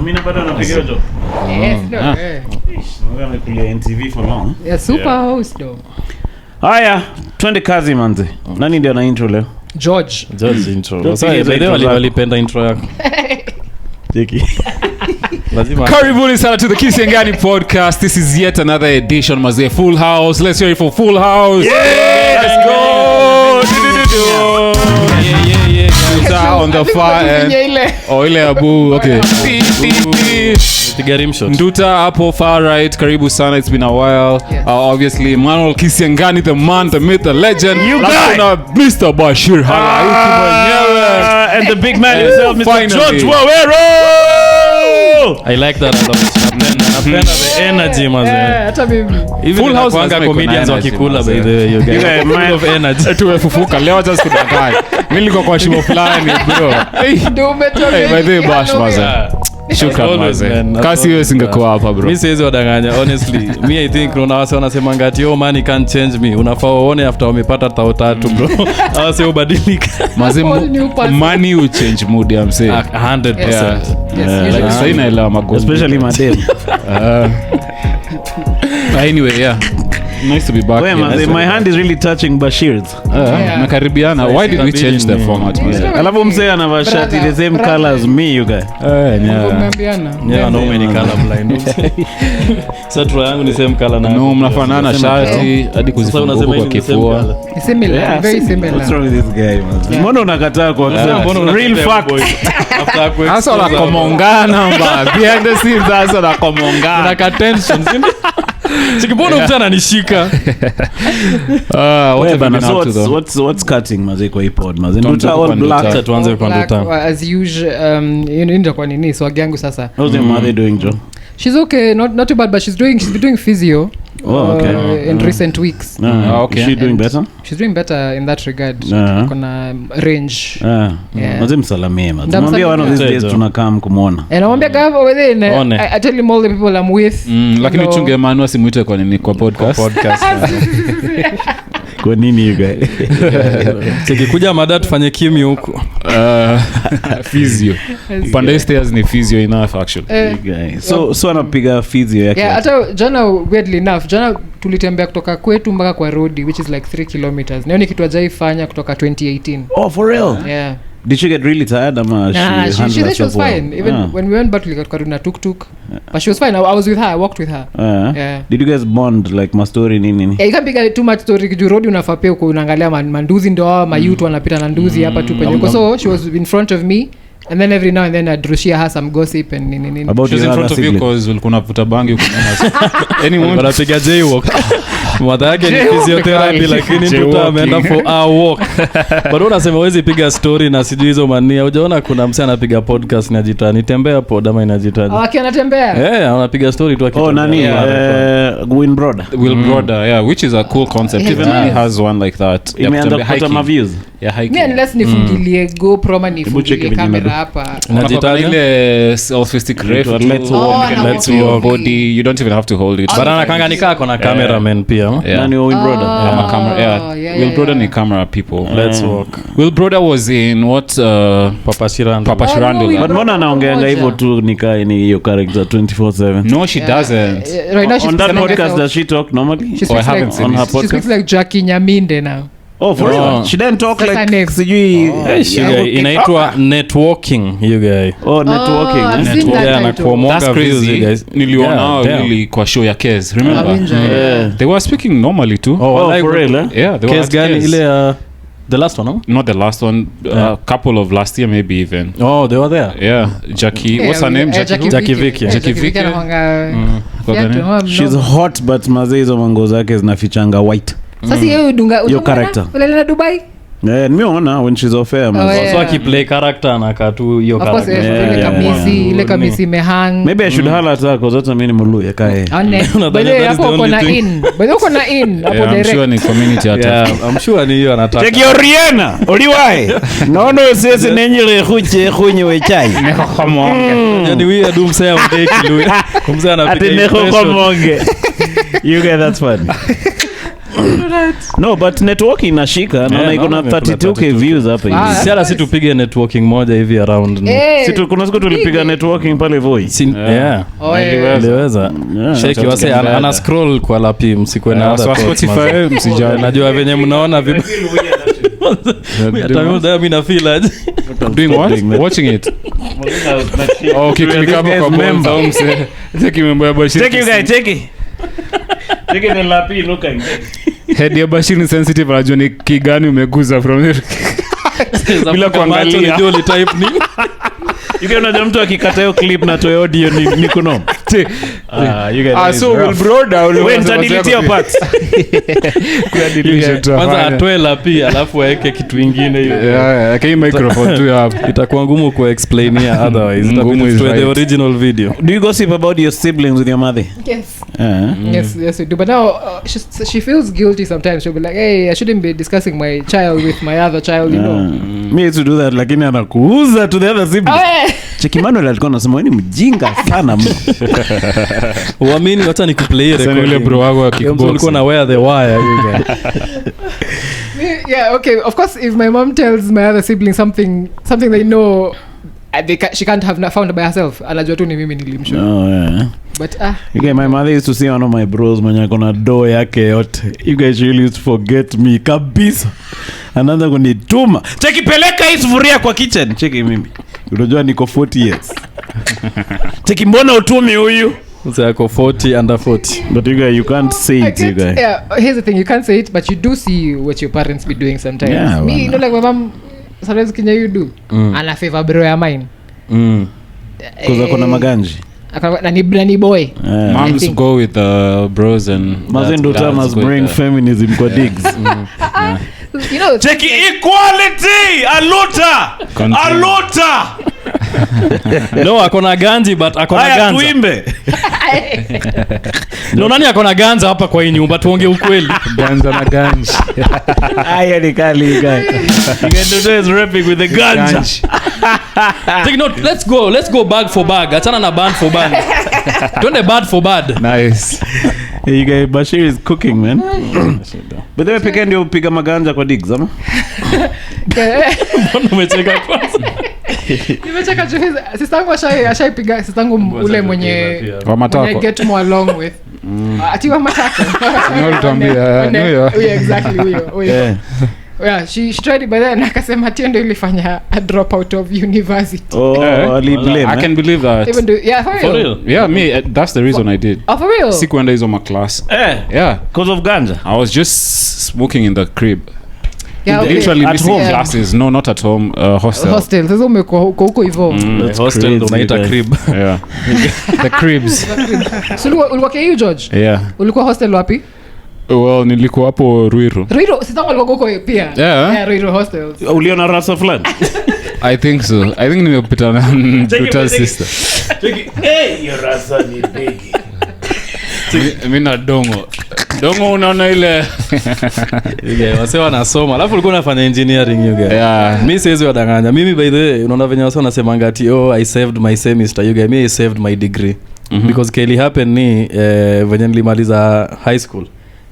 Mimi napata napiga job. Yes, no. Wewe umekulia NTV for long. Yeah, super host though. Haya, twende kazi manze. Nani ndio ana intro leo? George intro. Sasa baadaye walipenda intro yako. Jeki. Lazima. Karibuni sana to the Kisiangani podcast. This is yet another edition mazee. Full house. Let's hear it for Full House. Yeah, let's go. Yeah. On the far end. Oh, ile abu. Okay. Tigarimshot. Nduta hapo far right. Karibu sana. It's been a while. Yes. Obviously Manuel Kisiangani, the man, the myth, the legend. You guys. Mr. Bashir Hala. And the big man himself, Mr. Finally. George Wawero. I like that a lot. Napenda the energy mazee. hata mimi. Full House Wanga lazima comedians iko na wakikula by energy, the way you guys. Yeah, Full of energy. tumefufuka leo just kudanganya. Mimi niko kwa shimo fulani bro. Ndio umetoka. Hey, by the way, Bash maze. Shukran Always, maze. man. Kasi wewe singekuwa hapa bro. Mimi siwezi wadanganya honestly. Me I think kuna wase wanasema ngati oh money can't change me. Unafaa uone after wamepata 3,000 bro. Hawase ubadilika. Maze Whole new person. money will change mood I'm saying. 100%. Yes, Like sasa inaelewa magogo. Especially madem. Anyway, yeah. Nice to be back. Wait, here. my hand is really touching Bashir's. Nakaribiana. Why did we change the format maze? Alafu mzee anavaa shati the same color as me, you guys. Yeah. Umeambiana. Yeah, wanaume ni color blind. Sasa tu yangu ni same color na. No, mnafanana shati hadi kuzifunga kwa kifua. Similar, very What's similar. wrong with this guy, man? Mbona unakataa kwa Mbona real fact? After quick. Sasa wanakomongana mba. Behind the scenes sasa wanakomongana. Kuna tension. Sikipona mtu ananishika. What have you been up to though? What's cutting maze kwa ipod maze? Don't Nduta talk all about black. Nduta. Tuanze kwa Nduta. As usual, ndio kwa nini swag yangu sasa. How's your mother doing, Joe? She's okay, not too bad, but she's been doing physio. Oh, okay. In recent weeks. Okay. Is she doing better? She's doing better in that regard. Kuna range. Yeah. Maze msalamie maze. Ndamsalimia. Mwambie one of these days tunakaa mkumuona. And I gava within I tell him all the people I'm with. Lakini chunge Manu asimuite kwa nini kwa podcast. Kwa nini you guys? Sikikuja mada tufanye kimi huko. Physio. Pande stairs ni physio enough actually. You guys. So anapiga physio yake. Yeah, hata jana weirdly enough, jana tulitembea kutoka kwetu mpaka kwa road which is like 3 kilometers. Nioni kitu ajaifanya kutoka 2018. Oh, for real? Yeah. Did she get really tired ama She was fine. Even when we went back to the tuk-tuk. But she was fine. I was with her. I walked with her. Yeah. Did you guys bond like mastori nini? Yeah, ikapiga too much story kijuu road unafaa pia uko unaangalia manduzi ndio hao mayutu wanapita na nduzi hapa tu penye. So she was in front of me and then every now and then I'd rushia her some gossip and nini. About She was in front of you because ulikuwa unavuta bangi huko nyuma. Anyone Wanapiga jaywalk. Mada yake ni physiotherapy lakini Nduta ameenda for a walk. Bado unasema wezi piga story na sijui hizo mania. Hujaona kuna msee anapiga podcast na jitani. Nitembea pod ama inajitaje? Anatembea. Anapiga story tu akitembea. Oh, nani? Will Broder, yeah, which is a cool concept. Yeah. Even Ali has one like that. Imeanza kupata ma-views. Yeah, hiking. Me unless nifungilie GoPro ama nifungilie kamera hapa. Inajitaje? Ile self-esteem rate. Let's walk. Let's your body. You don't even have to hold it. Barana kanga nikaa kona cameraman pia. Yeah. Nani Will Broder? I'm a camera. Yeah. Will Broder ni camera people. Let's walk. Will Broder was in what Papa Shirandula. Papa Shirandula. But mbona anaongeanga hivyo tu nikaa ni hiyo character 24/7? No, she doesn't. Right now she's On that speaking podcast like- does she talk normally? She Oh, I speaks haven't like seen on her it. she speaks podcast. like Jackie Nyaminde now. Oh, for real? She didn't talk That's her like name. sijui. You guy, inaitwa networking you guy. Oh, networking. I've eh? seen that Yeah, na title. kwa That's Mwanga views, crazy. you guys. Niliona Yeah, really kwa show ya Kez. Remember? Avinja. Yeah. They were speaking normally too. Oh, for real, eh? Yeah, they were Case at gani Kez. ile the last one, no? Not the last one. A couple of last year maybe even. Oh, they were there. Yeah, Jackie. Yeah, What's her name? Jackie Vicky. Jackie Vicky. anakuanga- Got Yeah, her name? no. She's hot but mazee hizo mango zake zinafichanga white. Sasa yeye dunga character. Unaenda Dubai? Nimeona when she's off air Oh, mazee. yeah. So akiplay character anakaa tu hiyo Of course, character. Yeah, ile yeah, kamisi, ile kamisi imehang. Maybe I should holler at her because hata mimi ni mluya kae. Ane. Unadhani By the way, that is hapo the uko only na thing? in. By the way, uko na in. Hapo Yeah, I'm direct. sure ni community Yeah, attack. I'm sure ni hiyo anataka. Take your Rihanna. Oliwae. Naona usese nenyele huche kunywe chai. Yaani wewe adu msaya mdeki lui. Kumsaya anapiga Ati neko kwa impression. monge. You get that's funny. No, but networking inashika naona iko na 32k views hapa hivi. Siala si tupige networking moja hivi around. Si kuna siku tulipiga networking pale Voi. Yeah. Iliweza. Sheki wase ana scroll kwa lapi msikwe na other Spotify msijali. Najua venye mnaona vipi. Mimi na feel aje. Doing what? Watching it. Okay, click hapo kwa member mse. Cheki member ya Bashir. Check you guys, check the lapi look at. Head ya Bashir ni sensitive, anajua ni kigani umeguza from there. Bila kuangalia ndio li type ni. Yuko unajua mtu akikata hiyo clip na toa audio ni kuno. You guys. So will broader when delete your parts. Kwanza atoe lapi alafu aweke kitu kingine hiyo. Yeah, kama microphone tu hapo. Itakuwa ngumu ku explain here otherwise. Itabidi to the original video. Do you gossip about your siblings with your mother? Yes. Yes, we do. But now she feels guilty sometimes. She'll be like, "Hey, I shouldn't be discussing my child with my other child, you know." Me used to do that, lakini anakuuza to the other siblings. Cheki Manuel alikuwa anasema wewe ni mjinga sana mno. Uamini hata nikuplay record. Sasa ile bro wako wa kickbox. Alikuwa na wear the wire you guys. Yeah, okay. Of course, if my mom tells my other sibling something they know she can't have found by herself, anajua tu ni mimi nilimshow. Oh yeah. But okay, my mother used to see one of my bros mwenye kona do yake yote. You guys really used to forget me kabisa. Anaanza kunituma. Cheki peleka hii sufuria kwa kitchen. Cheki mimi. Unajua niko 40 years. Cheki mbona utumi huyu? Mzee ako 40 under 40. But you can't say it, you guys. Yeah, here's the thing, you can't say it, but you do see what your parents be doing sometimes. Yeah, me, you know, like my mom sometimes Kenya you do. Ana favor bro ya mine. Because akona maganji. Na ni boy. Moms go with bros and Mazindo Thomas bring feminism kwa digs. You know, check equality aluta no akona ganji but akona ganza. Haya tuimbe. No nani akona ganza hapa kwa hii nyumba tuongee ukweli. Ganza na ganji. Haya ni kali guys. You can do this rapping with the ganja. Take note, let's go bag for bag. Achana na band for band. Twende bad for bad. Nice. You guys, Bashir is cooking, man. But they peke ndio piga maganja kwa digs ama? Mbona umecheka kwanza? Nimecheka juu sistangu ashaipiga sistangu ule mwenye Wa matako. get more along with. Ati wa matako. No tuambia. Yeah, exactly huyo. Yeah, she tried it by then akasema tio ndio ilifanya a drop out of university. Ali blame. I can believe that. Even do for real. Yeah, me that's the reason I did. Oh, for real? Sikuenda hizo class. Yeah, because of ganja. I was just smoking in the crib. Yeah, okay. Literally At missing home. classes. No, not at home. Hostel. Sasa umekuwa huko hivyo. Hostel ndo unaita crib. Yeah. The cribs. So ulikuwa KU George? Yeah. Ulikuwa hostel wapi? Well, nilikuwa hapo Ruiru. Sasa ulikuwa huko pia. Yeah. Ruiru hostels. Uliona rasa fulani? I think so. I think nimepita na Duta's sister. Hey, your rasa ni big. Mimi na dongo unaona ile wase wanasoma alafu ulikuwa unafanya engineering you guys. Yeah. Mimi siwezi wadanganya. Mimi by the way unaona venye wase wanasemanga ati I saved my semester you guys. Me I saved my degree. Because kile happen ni venye nilimaliza high school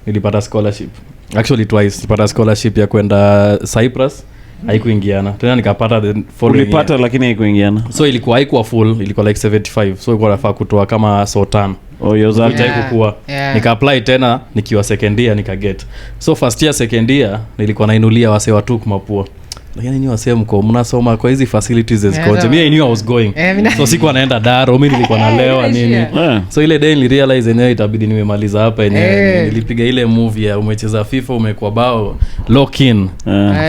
nilipata scholarship. Actually twice nilipata scholarship ya kwenda Cyprus. Haikuingiana. Tena nikapata the following ulipata year. Lakini haikuingiana. So haikuwa full, ilikuwa like 75. So ilikuwa nafaa kutoa kama sotan. Kukua. Nika apply tena nikiwa second year nikaget. So first year second year nilikuwa nainulia wase watu kumapua. Lakini ni wase mko mnasoma kwa hizi facilities zikoje. Mimi I knew I was going. So sikuwa naenda daro, mimi nilikuwa nalewa nini. So ile day nilirealize yenyewe itabidi nimemaliza hapa yenyewe. Nilipiga ile movie ya umecheza FIFA umekuwa bao lock in.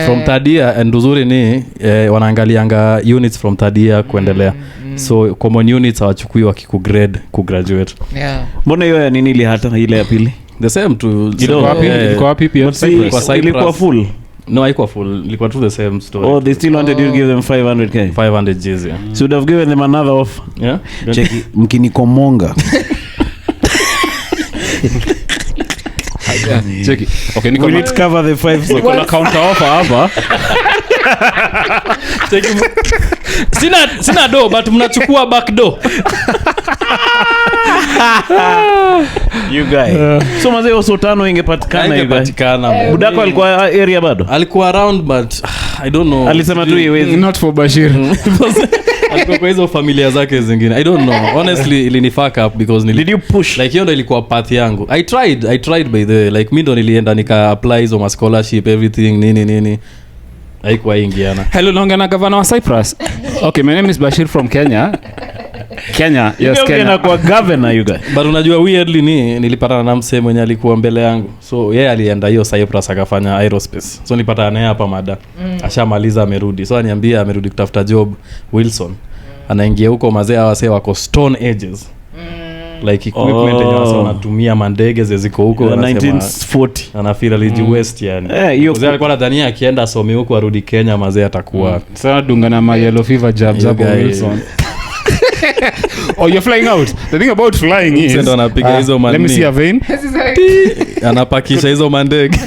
From third year and uzuri ni wanaangalianga units from third year kuendelea. So common units hawachukui wakikugrade kugraduate. Mbona hiyo nini ile hata ile ya pili? The same to ilikuwa wapi pia? Ilikuwa full. No, haikuwa full. Ilikuwa to the same story. Oh, they still wanted you to give them 500k. 500 G's, yeah. Should have given them another offer. Yeah. Check mkinikomonga. Check. Okay, we need to cover the 5 so kuna counter offer hapa. Check. Sina do but mnachukua back door. You guy. So mazee osotano ingepatikana you guy. Ingepatikana. Budako alikuwa area bado? Alikuwa around but I don't know. Alisema tu iwezi. Not for Bashir. Alikuwa kwa hizo familia zake zingine. I don't know. Honestly ilini fuck up because Did you push? like hiyo ndo ilikuwa path yangu. I tried by the way. Like mimi ndo nilienda nika apply hizo ma scholarship everything nini. Haikuwa ingiana. Hello, naongea na governor wa Cyprus. Okay, my name is Bashir from Kenya. Yes, Kenya. Kwa governor you guy. But unajua weirdly nilipatana na msee mwenye alikuwa mbele yangu. So yeye alienda hiyo Cyprus akafanya aerospace. So nilipatana naye hapa mada. Ashamaliza amerudi. So aniambia amerudi kutafuta job Wilson. Anaingia huko mazee wase wako stone ages. Like equipment yenye wanatumia mandege ziko huko 1940 anafeel aliji west yani. Hiyo alikuwa nadhania akienda some huko arudi Kenya mazee atakuwa Sasa dunga na my yellow fever jabs hapo Wilson. Oh, you're flying out. The thing about flying is ndo anapiga hizo let me see a vein. anapakisha hizo mandege.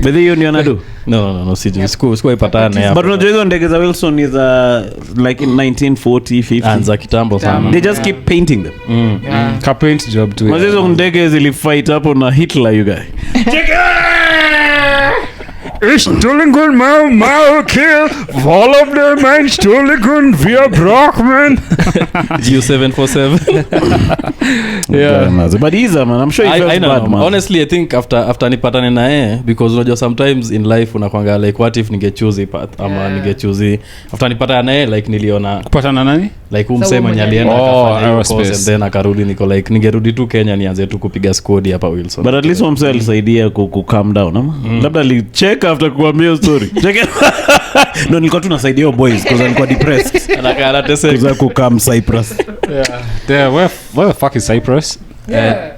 But hiyo ni anadu. No, sijui sikuwa ipatana hapo. But unajua hizo ndege za Wilson is like in 1940 50. Anza kitambo sana. They just keep painting them. Ka paint job tu. Mazizo ndege zilifight hapo na Hitler you guy. Stulligen Mao kill all of them and Stulligen via Brockman. G747. Yeah. But he's man, I'm sure he felt bad man. Honestly I think after nipatane na yeye because unajua sometimes in life unakwanga like what if ningechoose path ama ningechoose after nipatane na yeye like niliona Kupatana nani? like umsema mwenye alienda akafanya course and then akarudi niko like ningerudi tu Kenya nianze tu kupiga squad hapa Wilson. But at least umse alisaidia ku calm down ama labda alicheck after kuambia story. Check. No nilikuwa tu nasaidia your boys because alikuwa depressed. Anakara tese ku come Cyprus. Yeah. There where the fuck is Cyprus?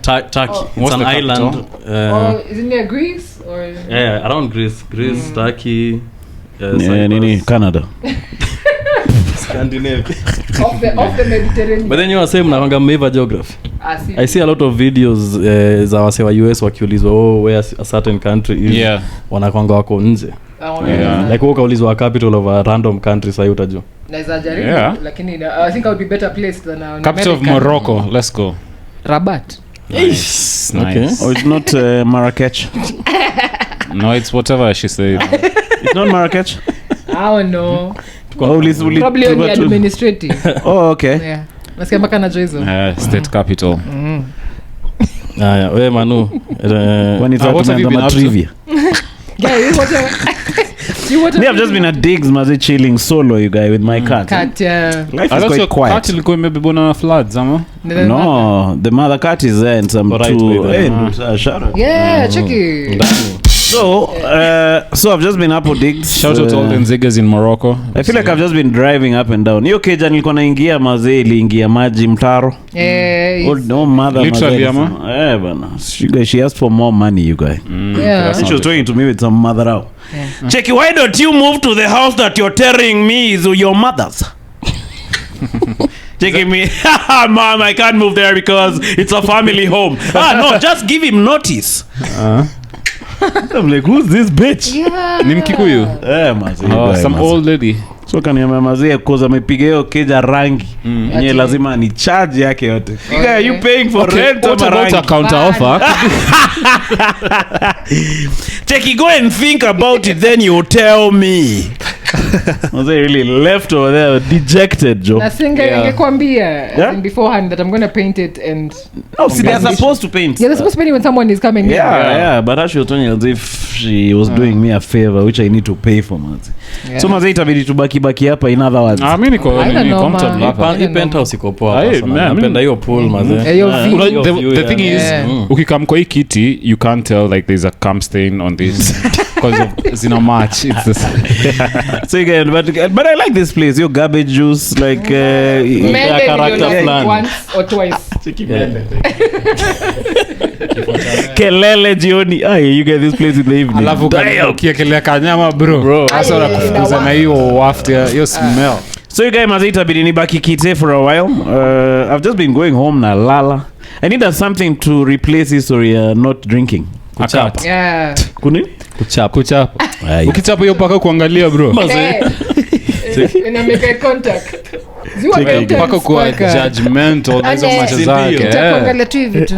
Turkey. It's What's an the island. Isn't it Greece or Yeah, around Greece, Turkey, Nini Canada. Scandinavia. off the Mediterranean? But then you are saying mnakwanga mmeiva geography. I see a lot of videos za wase wa US wakiulizwa where a certain country is. Yeah. Wanakwanga wako nje. Yeah. Like ukaulizwa capital of a random country sasa utajua. Naweza jaribu Yeah. lakini I think I would be better placed than Capital of Morocco. Let's go. Rabat. Nice. Okay. Oh, it's not Marrakech. No, it's whatever she said. It's not Marrakech. I don't know. Probably Probably administrative. Oh, okay. Yeah. Nasikia mpaka najua hizo. State capital. Haya, wewe Manu. When it's what have you been up to? trivia. Yeah, Me, I've just been at digs, mazi chilling solo, you guy, with my cat. Cat, yeah. Life is quite quiet. Cat ilikuwa imebebwa na floods ama? No, the mother cat is there and some Right two. with Hey, them. shout out. Yeah, check it. So I've just been up for digs. Shout out to all the niggas in Morocco. I feel like I've just been driving up and down. Hiyo keja nilikuwa naingia mazee iliingia maji mtaro. Yeah. No mother. Literally, ama? Eh, bana. She asked for more money, you guy. Yeah. She was talking to me with some mother out. Yeah. Checky, why don't you move to the house that you're telling me is your mother's? Checking me, Mom, I can't move there because it's a family home. No, just give him notice. I'm like, who's this bitch? Yeah. Ni Mkikuyu? Mazi. Some old lady. So kaniambia mazee cause amepiga hiyo keja rangi. Yenye lazima ni charge yake yote. Figure are you paying for rent What or about rangi? a counter offer? Checky, go and think about it, then you tell me. Was I really left over there dejected, Joe? Ningekwambia beforehand that I'm going to paint it and... Oh, see, they're supposed to paint. Yeah, they're supposed to paint it when someone is coming. Yeah, but as she was telling as if she was doing me a favor, which I need to pay for, man. Yeah. So, maze itabidi tubaki hapa, in other words. Mimi niko comfortable hapa. Hii penthouse iko poa Aye, sana. man. Napenda hiyo pool mazee. The thing is, ukikam kwa hii kiti, you can't tell like there's a cum stain on this because of zina match. It's the So again, but I like this place. Your garbage juice, like character plan. Once or twice. kelele jioni. You get this place in the evening. alafu ukiekelea kanyama bro. Sasa unakufukuza na hiyo waft hiyo smell. So you guys must itabidi nibaki kite for a while. I've just been going home na lala. I need something to replace history not drinking. Kuchapa. Yeah. Kunini? Kuchapa. Ukichapa hiyo paka kuangalia bro. and I make eye contact. Ziwa Cheki, contact mpaka kuwa mpaka. judgmental na hizo And, macho si zake ndio? Utakuangalia tu hivi tu.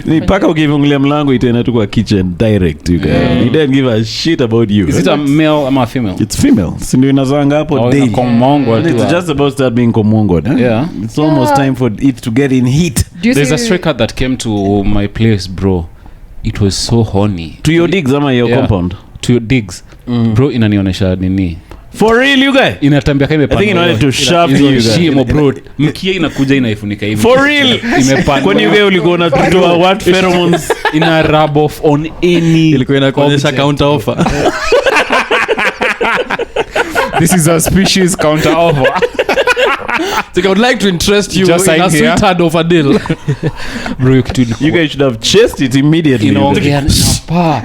Ni paka ukifungulia mlango itaenda tu kwa kitchen direct you guys. He don't give a shit about you. is it a male ama a female It's female. Si ndio inazanga hapo daily. Komongwa tu It's just about start being komongo, eh? Yeah. It's almost time for it to get in heat. Do you there's see- a stray cat that came to my place bro it was so horny To your digs ama your Yeah. compound. to your digs bro inanionyesha nini For real you guys? inatambia kama I think imepanda in order to shove hizo you guys. shimo bro mkia inakuja inaifunika hivi For real? imepanda Kwani you guys ulikuwa unatoa what pheromones? ina rub off on any ilikuwa inakuonyesha object. counter offer. This is a species counter offer So I would like to interest you Just in sign a here. sweetheart of a deal. bro You guys should have chased it immediately. inaongea pa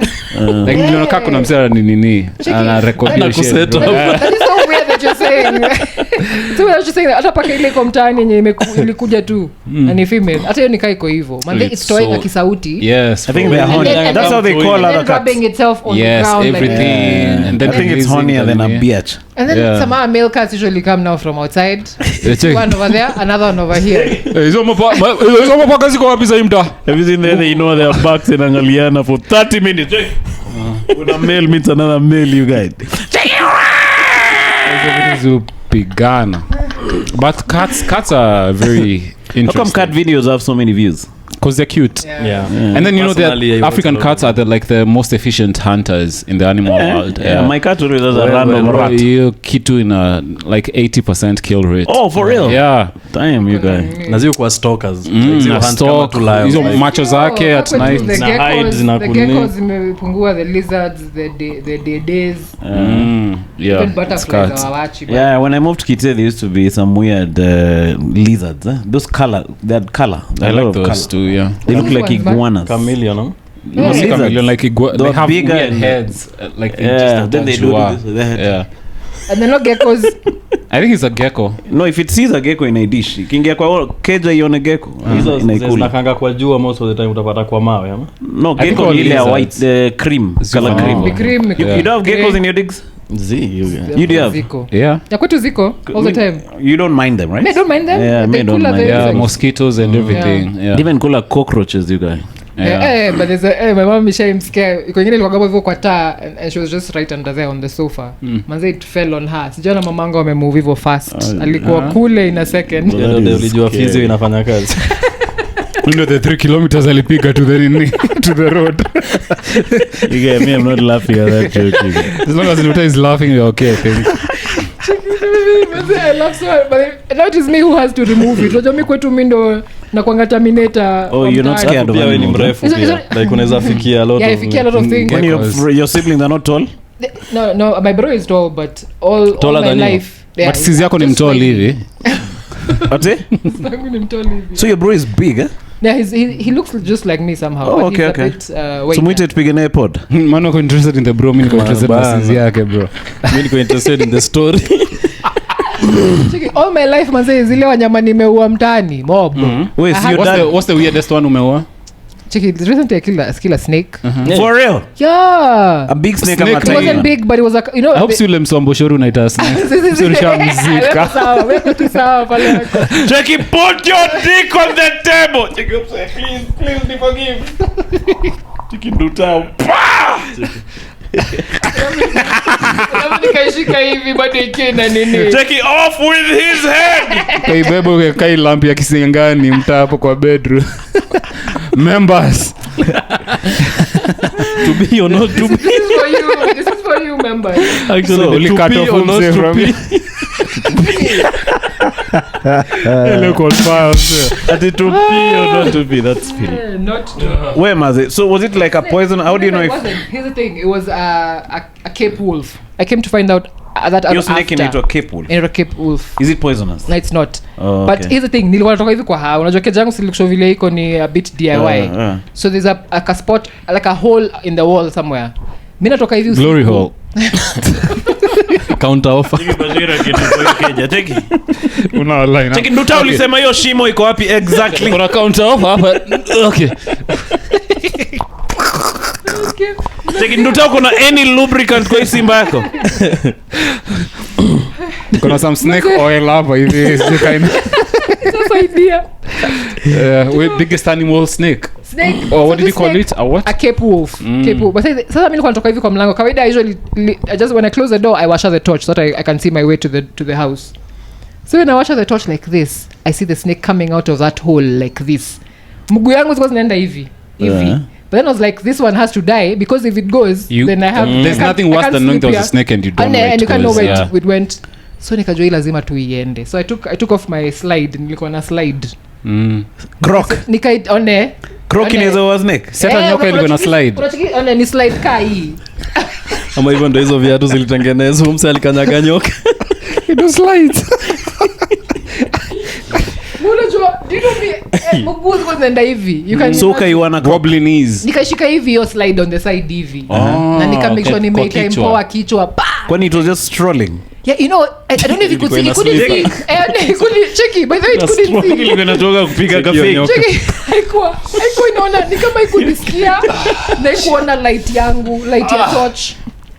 like niliona kama kuna msera ni nini ana record hiyo shit, Anakuseta. bro. That is so weird that you're saying. So weird that you're saying that. Hata paka ile iko mtaani yenye ilikuja tu na ni female. Hata hiyo nikaa iko hivyo. Man, It's it's toying so- a kisauti. Yes I think bro. they're horny. And then- That's how they call And other then rubbing cats. itself on the Yes, ground like everything. that. And then I think it's releasing hornier than a the- bitch. And then Yeah. some male cats usually come now from outside. check. One over there, another one over here. Hizo mapaka ziko wapi za hii mtaa? Have you seen there? They know their backs and angaliana for 30 minutes. When a male meets another male, you guys. Zupigana. But cats are very How come cat interesting videos have so many views? because they're cute. Yeah. And then you know Personally, I that watch African a lot cats of are like the most efficient hunters in the animal world. Yeah, my cat always has a random Well, rat. hiyo kitu ina like 80% kill rate. Oh, for real? Yeah. Damn, you guys. Na zio kwa stalkers. Na Zio hunt kama stock, tu lion, hizo like- macho zake at Hapo tu night. the Na geckos- hides na the kunini. geckos zimepungua, the lizards, the days, Yeah. even It's butterflies cats. hawawachi. Yeah, when I moved to Kitale, there used to be some weird lizards. Those color, they had color. I A lot like of those color. too, yeah. They look Which like ones, man? iguanas. Chameleon, no? No, Not lizards. chameleon, like they They're have bigger weird and- heads. Like they Yeah, just then they do attach this with their head. Yeah. And they're not geckos. I think it's a gecko. No, if it sees a gecko in a dish, ikiingia kwa keja ione gecko, Hizo inaikula. zinakanga kwa jua most of the time utapata kwa mawe, ama? No, I think gecko all ni ile ya lizards. white, the cream, color Oh. cream. The cream, You don't have geckos grey. in your digs? You do have? Ziko. Yeah. Ya kwetu ziko all the time. You don't mind them, right? Me don't mind them. Yeah, They me don't cooler mind than them. Yeah, like- mosquitoes and everything. Yeah. Even cooler cockroaches, you guys. Yeah. But there's my mom ishaimscare iko ingine ilikuwa hivyo kwa taa and she was just right under there on the sofa manze it fell on her sijana mamangu amemove hivyo fast alikuwa kule in a second Well, Ndio that ndio is ulijua scary. physio inafanya kazi. You know the 3 kilometers alipiga to the to the road. You get me, I'm not laughing at that joke. You guys. As long as Luta is laughing, you're okay, I think. I love so but now it is me who has to remove it unajua mi kwetu mi ndo nakwanga terminator Oh, wa you're not mtaani. scared of Pia wewe ni animals, mrefu Is it- pia. Like unaweza fikia a lot Yeah, of ifikia a lot of things. When your siblings are not tall? No, my bro is tall but all Taller my than you? life yeah, But sisi yako ni just mtoli slightly. hivi. What's it? Yangu ni mtoli hivi. So your bro is big, eh? Yeah, he looks just like me somehow. Oh, but okay, he's okay. a bit, So weighter. mwite tupige naye pod. Man wako interested in the bro, mimi niko interested na Bana. sisi yake bro. Mimi niko interested in the story. Cheki, all my life manze zile wanyama nimeua mtaani mob. Wait, so your dad... What's the weirdest one umeoa? Cheki, recently I killed a snake. For real? Yeah. A big snake, Snake I'm It telling wasn't you. big but it was a, you know I hope si ule msomboshori unaita snake. Weka sawa, weka tu sawa pale yako. Jackie, put your dick on the table. Jackie, say, please, me forgive. Jackie, do tao. Alafu nikaishika hivi bado ikiwa na nini. Jackie, off with his head. Kaibebo kai lampi ya kisingani mtaa hapo kwa bedroom. Members. To be or not to be. This is for you. This is for you members. Actually, Only to cut be off or not mzee to from be. Look on fire. Ati to pee or not to pee, that's spirit. Not to. Where was it? So was it like a poison? How do you know It if wasn't. Here's the thing. It was a Cape wolf. I came to find out that your after. snake into a cape wolf? In a Cape wolf. Is it poisonous? No, it's not. Oh, But okay. here's the thing. Nilikuwa natoka hivi kwa haa. Unajua kejangu silikusho vile iko ni a bit DIY. So there's a spot, like a hole in the wall somewhere. Mimi natoka hivi Glory usiku. hole. Counter offer. Una line. Cheki, nduta ulisema hiyo shimo iko wapi exactly? Kuna counter offer hapa. Okay. Cheki, nduta uko na any lubricant kwa hii simba yako? kuna some snake oil hapa hivi sijui kind That's idea. biggest animal snake Snake. or what So did you this call snake- it a what A cape wolf. Cape wolf. But sasa mimi nilikuwa natoka hivi kwa mlango. Kawaida I usually I just when I close the door I wash out the torch so that I can see my way to the house. So when I wash out the torch like this, I see the snake coming out of that hole like this. Mguu yangu ziko zinaenda hivi. But then I was like, this one has to die because if it goes, then I have. there's nothing worse than knowing there was a snake and you don't know and you can't know goes, where it went. So nikajua hii lazima tu iende. So I took off my slide. Nilikuwa na slide. Croc. Nikaone. Croc inaweza was snake. Seta nyoka ilikuwa na slide. One ni slide ka hii. Ama hivyo ndo hizo viatu zilitengenezwa mse alikanyaga nyoka. It slides. Unajua mguu ziko zinaenda hivi. You can Soka you wanna Wobbly knees. nikashika hivi hiyo slide on the side hivi. Na nika make sure nimeka empower kichwa. Kwani it was just strolling. Yeah, you know, I don't know if you could see. You couldn't see. You couldn't check it. By the way, it couldn't see. Ilikuwa inatoka kupiga kafe. Check it. Haikuwa inaona ni kama ikunisikia na ikuona light yangu, light ya torch.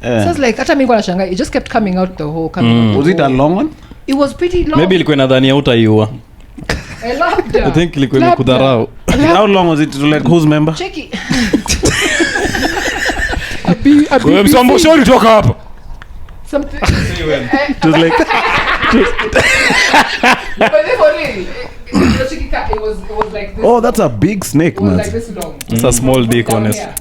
So it's like hata mimi nilikuwa nashangaa. It just kept coming out the whole camera. Was it a long one? It was pretty long. Maybe ilikuwa inadhani hautaiua. I loved her. I think ilikuwa imekudharau. How long was it to like whose member? Check it. Wewe msombo shori toka hapa. Something. It was like But then for really, it was like this. oh, that's a big snake, It was man. like this long. It's a small dick, Down honestly. here.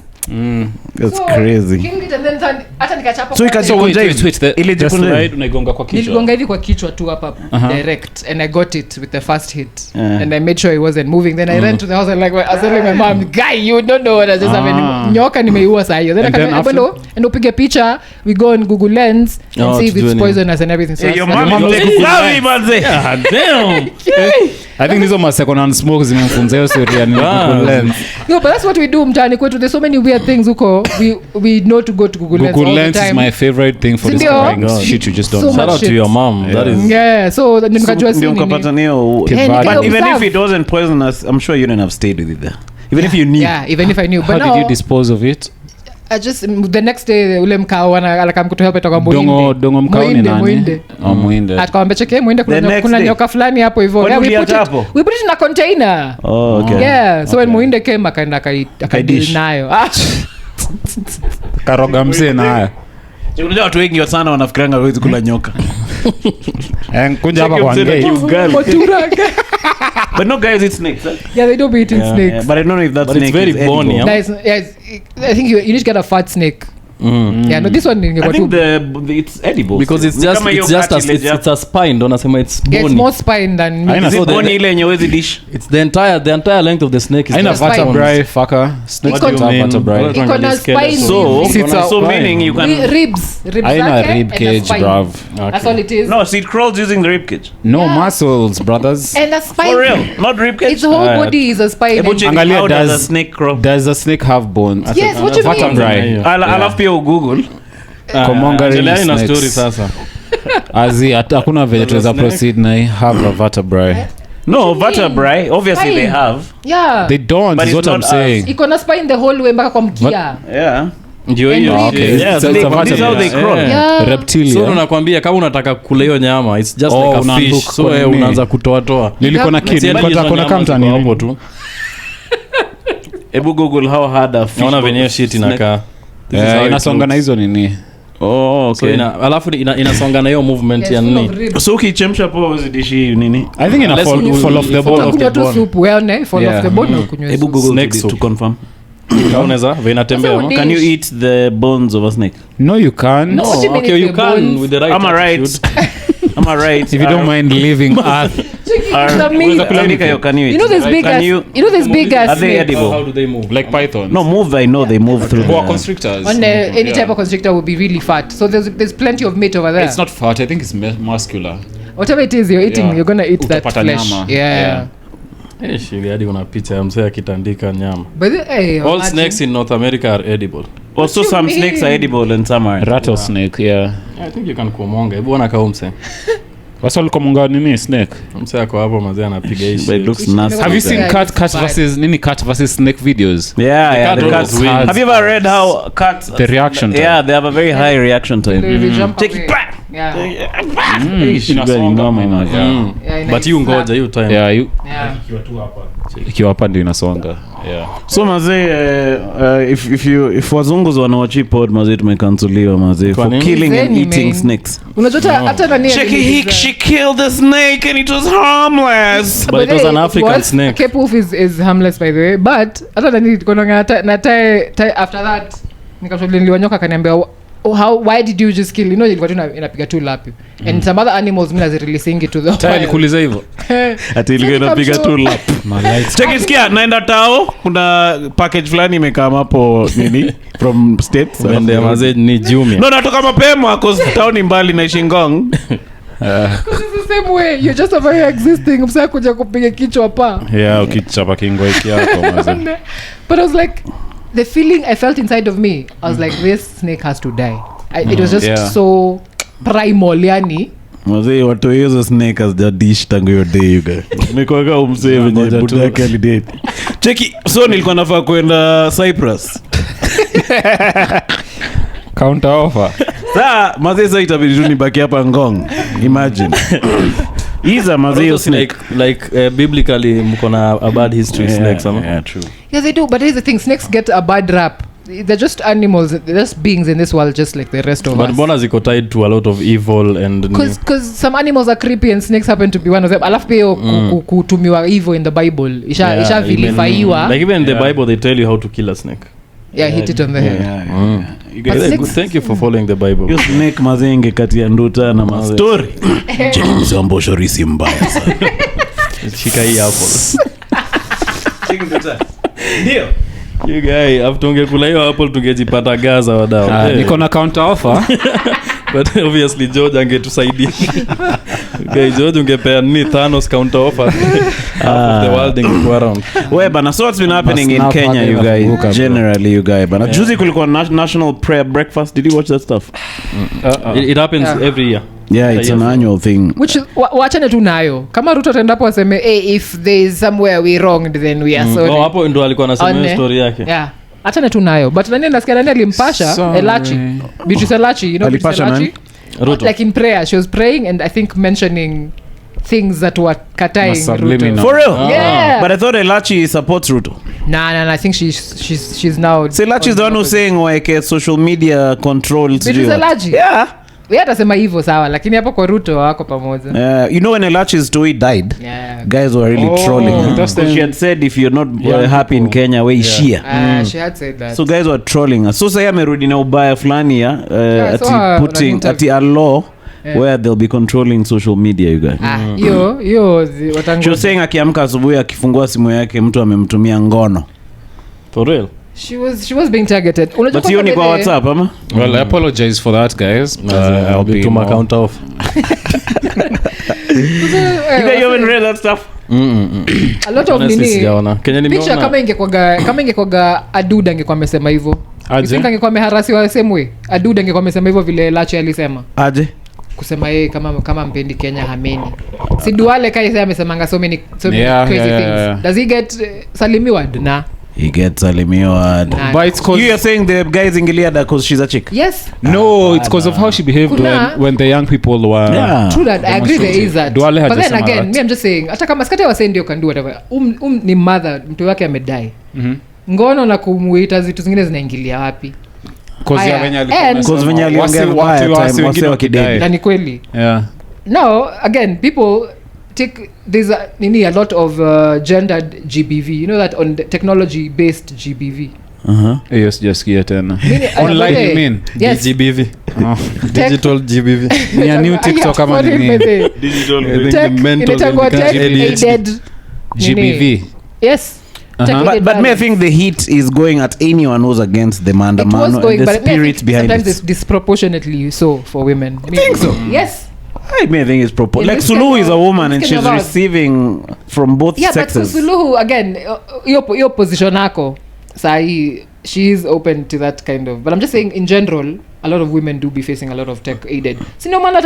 That's So, crazy. killed it and then hata nikachapa. So kwa- ikajikunja hivi. Ile The jikunja hivi. slide unaigonga kwa kichwa. niligonga hivi kwa kichwa tu hapa direct and I got it with the first hit Yeah. and I made sure it wasn't moving then I ran to the house and like I was telling my mom guy you don't know what I just happened nyoka nimeiua saa hiyo then And then akaambia and upige picha we go on Google Lens and Oh, see if to it's do poisonous and everything so Your that's- mom mom is take Google savvy, man. Say. Damn. I think hizo ma second hand smoke zimemfunza hiyo story ya Google Lens. no but that's what we do mtaani kwetu there's so many weird things huko we know to go to Google Lens Google all Lens the is time my favorite thing for Sindio? discovering shit you just don't So know. Shout much out to shit. your mom. That is yeah so then nikajua si Ndio nini ukapata niyo. Yeah, But But even observe. if it wasn't poisonous, I'm sure you wouldn't have stayed with it there. Even if you knew. yeah even if I knew but How now did you dispose of it? I just the next day ule mkao anakamkutoa toka Dongo mkao ni nani? Muinde. Muinde. Akamwambia cheke muinde The next kuna day. nyoka fulani hapo hivyo Kwani yeah, uliacha hapo? we put it in a container Oh, okay. yeah so when muinde came akaenda akadish nayo Karoga mzee na haya. Unajua watu wengi sana wanafikiranga hawezi kula nyoka. Kunja hapa kwa ngei. Matura. But no guys eat snakes. Eh? Yeah, they do be eating snakes. Yeah, but I don't know if that But it's snake very is bony, edible. yeah. Nice. Yeah, I think you need to get a fat snake. Yeah, no, this one I ingekuwa think tu- it's edible. because it's Ni just kama hiyo it's just cartilage it's a spine ndo nasema it's Yeah, it's bony. more spine than meat. Haina Is it So the- bony ile yenye huwezi dish? It's the entire length of the snake is Haina just spine. vertebrae fucker. Snakes Iko- don't have vertebrae. Iko na spine. So, It's a so spine. meaning you can Ribs Haina zake rib and a cage, spine. bruv. That's all it is. no, so it crawls using the rib cage. No muscles, brothers. And a spine. For real, not rib cage. Its whole body is a spine. Hebu and- check Angalia, how does a does- snake crawl? Does a snake have bones? Yes, what you mean? Vertebrae. Alafu pia Google. Commongering ina snakes. story sasa. Azi hakuna vile tunaweza snake. proceed na hii have a vertebrae. No, vertebrae. Obviously they Spine. have. Yeah. They don't, But is it's what I'm not saying. Iko na spine the whole way mpaka kwa mkia. Yeah. Ndio hiyo. And Okay. ribs. Yeah, It's a this is how they vertebrae. crawl. Yeah. Reptilia. So nakwambia kama unataka kula hiyo nyama it's just Oh, like a una fish. hook So kwa nini? unaanza kutoa. Nilikuwa na Yeah. kid, nilikuwa nataka kuona kama mtani. hapo tu. Ebu Google how hard a fish. Naona venye shit inakaa. This is how it Inasonga na looks. hizo nini? Oh, So okay. alafu inasonga na hiyo movement Yes, ya full nini. of ribs. So ukichemsha po uzidishi nini? I think ina Unless fall, you- fall off the fall bone. off Unakunywa the tu bone. soup, weone, fall Yeah. off the bone na ukunywe Ebu soup. Google Snake to soup. confirm. Unaweza vinatembea Sasa no? udi- Can you eat the bones of a snake? No, you can't. No. What do you mean Okay, if you the can bones- with the right Am I right? attitude. Am I right? If you don't mind leaving earth. It's a meat. Can you eat? You know this big Can ass. you? You know this big ass Are they snake. edible? How do they move? Like pythons. No, move. I know they move through. Boa the- constrictors. On any type of constrictor will be really fat. So there's plenty of meat over there. It's not fat. I think it's muscular. Whatever it is you're eating, Yeah. you're gonna eat that Utapata flesh. nyama. Yeah. Yeah. Shili hadi una picha ya mzee akitandika nyama. But hey, All imagine. snakes in North America are edible. Also, you some mean? snakes are edible and some aren't. Rattlesnake, yeah. I think you can kumonga. Hebu ona kama mse. Wasa walikuwa munga nini snake? Mse ako hapo mazee anapiga hii But it shit. looks nasty. Have you seen Yeah, cat it's fine. versus nini cat versus snake videos? Yeah, cat the always cats. wins. Have you ever read how cats? The reaction time. Yeah, they have a very high reaction time. They jump Take away. it back. Yeah. Inasonga, man. Yeah, But you ngoja hiyo time. Yeah, Yeah. ikiwa hapa ndio inasonga. Yeah. So mazee if wazungu wanawachi pod mazee tumekansoliwa mazee Kwa for nini? killing and Zeni, eating man. snakes. Unajua hata nani She killed the snake and it was harmless. But it was an African snake. Kepoof is harmless by the way, but hata nani kononga na tie after that nikashuhudia niliwanyoka akaniambia why did you just kill, you know, ilikuwa tu inapiga tu lapi and some other animals mimi releasing it to the Tayari nikuuliza hivyo. Ati ilikuwa inapiga tu lap. Check sikia naenda tao kuna package fulani imekaa hapo nini from states. Wende mazee ni Jumia. No natoka mapema cause town ni mbali na Shingong. Because it's the same way you're just over here existing msaka kuja kupiga kichwa pa. Yeah, ukichapa kingo iki yako mazee. But I was like the feeling I felt inside of me, I was like this snake has to die. It was just so primal yani. Mazee watu hizo snake as the dish tangu yo day you guys. Nimekuwa umsave venye buda yake alidate. Cheki so nilikuwa nafaa kwenda Cyprus. Counter offer. Mazee sasa itabidi tu nibaki hapa Ngong. Imagine. Iza mazee snake like biblically mko na a bad history snakes ama. Yeah, true. Yes, they do. But here's the thing: snakes get a bad rap. They're just animals. They're just beings in this world, just like the rest of But us. mbona ziko tied to a lot of evil and Because some animals are creepy and snakes happen to be one of them. Alafu pia kutumiwa evil in the Bible. Isha vilifaiwa. like even in the Bible they tell you how to kill a snake. Yeah, hit it on the head. You guys Good. Thank you for following the Bible. yo snake mazee ingekati ya nduta na mastori. Cheki mzombo shorisi mbaya sana. Shika hii apple. Cheki nduta. Ndio. You guy after ungekula hiyo apple tungejipata Gaza wadau. Niko na counter offer. But obviously George angetusaidia. Okay, George ungepea ni Thanos counter offer. Half of the world ingekuwa around. Wewe bana, so what's been happening in Kenya you guys generally you guys bana. Juzi kulikuwa national prayer breakfast. Did you watch that stuff? It happens every year. Yeah, it's an annual thing. Which wachane tu nayo. Kama Ruto ataendapo aseme if there is somewhere we wronged then we are sorry. Hapo ndo alikuwa anasema story yake. Yeah. Achane tu nayo. But nani nasikia nani alimpasha Elachi. Beatrice Elachi, you know Beatrice Elachi? Ruto. Like in prayer, she was praying and I think mentioning things that were cutting Ruto. For real? Yeah. But I thought Elachi supports Ruto. Nah, I think she's now. So Elachi is the one who's saying like social media controls. Beatrice Elachi? Yeah. We atasema hivyo sawa lakini hapo kwa Ruto wako pamoja. You know when Elachi's story died, Yeah. guys were really trolling her. So she had said if you're not happy in Kenya, we share. She had said that. So guys were trolling her. So say amerudi na ubaya fulani ya putting ati a law where they'll be controlling social media you guys. Hiyo watangu. She was saying akiamka asubuhi akifungua simu yake mtu amemtumia ngono. For real? She was being targeted. But hiyo ni kwa WhatsApp ama? Well, I apologize for that, guys. I'll be to my count off. You haven't read that stuff? A lot of nini. Picture kama ingekwaga Aduda angekuwa amesema hivyo. You think angekuwa ameharasiwa same way? Aduda angekuwa amesema hivyo vile Lachi alisema. Aje? Kusema yeye kama mpendi Kenya hameni. Si Duale kai sasa amesemanga so many crazy things. Does he get salimiwa na? He gets salimiwa. But it's cause you're saying the guys ingilia because she's a chick? Yes. No, it's because of how she behaved when the young people were. Yeah. True that. I agree there is that. But then again, me I'm just saying, hata kama skate wase ndio can do whatever. Ni mother, mtu wake amedai. Ngono na kumuita vitu zingine zinaingilia wapi? Because venye aliongea vibaya time wase wakidai. Na ni kweli. Yeah. Now, again, people take there's a lot of gendered GBV. You know that on technology based GBV. Yes, just get online you mean? Yes. GBV. Digital GBV. Ni a new TikTok kama nini? Digital aided GBV. Yes. But me I think the heat is going at anyone who's against the maandamano and the spirit behind sometimes it. it's disproportionately so for women. I think so. Yes. I may think it's like Suluhu is a woman and she's receiving from both sexes. But Suluhu again your position nako sahi she is open to that kind of, but I'm just saying in general a lot of women do be facing a lot of tech aided. Sino maana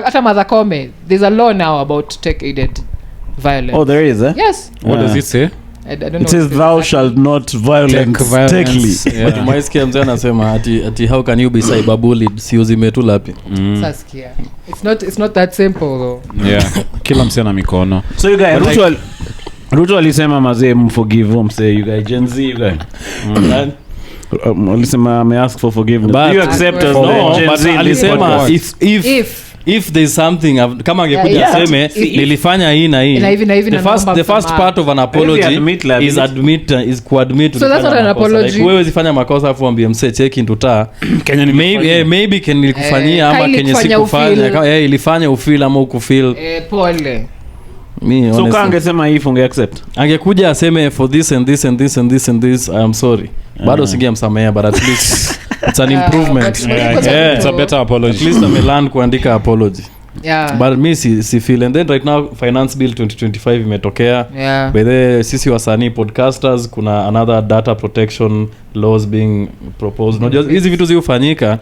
hata Mother Kome there's a law now about tech aided violence. Oh, there is, eh? Yes. What does it say? I don't know It says thou shalt not violence take. But maiskia mzee anasema ati how can you be cyberbullied si uzime lapi. Saskia. It's not that simple though. Yeah. Kila msee na mikono. So you guys Ruto alisema mazee mforgive msee you guys Gen Z you guys. Alisema may ask for forgiveness. But, do you accept as no, Gen but Z alisema if there's something kama angekuja aseme nilifanya hii na hii. The first part of an apology is kuadmit so that's not an apology. Like wewe zifanya makosa afu ambie mse check into taa. Maybe can nilikufanyia ama kenye sikufanya. Ilifanya ufeel ama ukufeel. Pole. So kangesema if unge accept. Angekuja aseme for this and this and this and this and this I am sorry. Bado singemsamea but at least it's an improvement. It's a better apology. At least amelearn kuandika apology. Yeah. But me si feel and then right now finance bill 2025 imetokea. Yeah. By the sisi wasanii podcasters kuna another data protection laws being proposed. No just hizi vitu zifanyika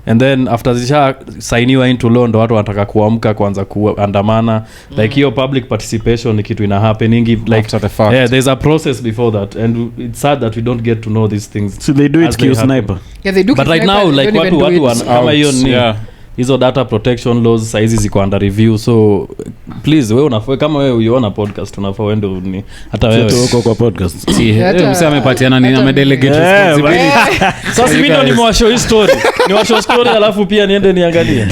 and then after zisha sainiwa into law ndo watu wanataka kuamka kwanza kuandamana like hiyo public participation ni kitu ina happening like after the fact. Yeah, there's a process before that and it's sad that we don't get to know these things. So they do it kill sniper. Yeah, they do. But right now like watu kama hiyo ni hizo data protection laws saizi ziko under review so please wewe unafaa kama wewe uiona podcast unafaa uende ni hata wewe uko kwa podcast msema amepatiana nini amedelegate responsibility sasa mimi ndo nimewashow hii story niwashow story alafu pia niende niangalie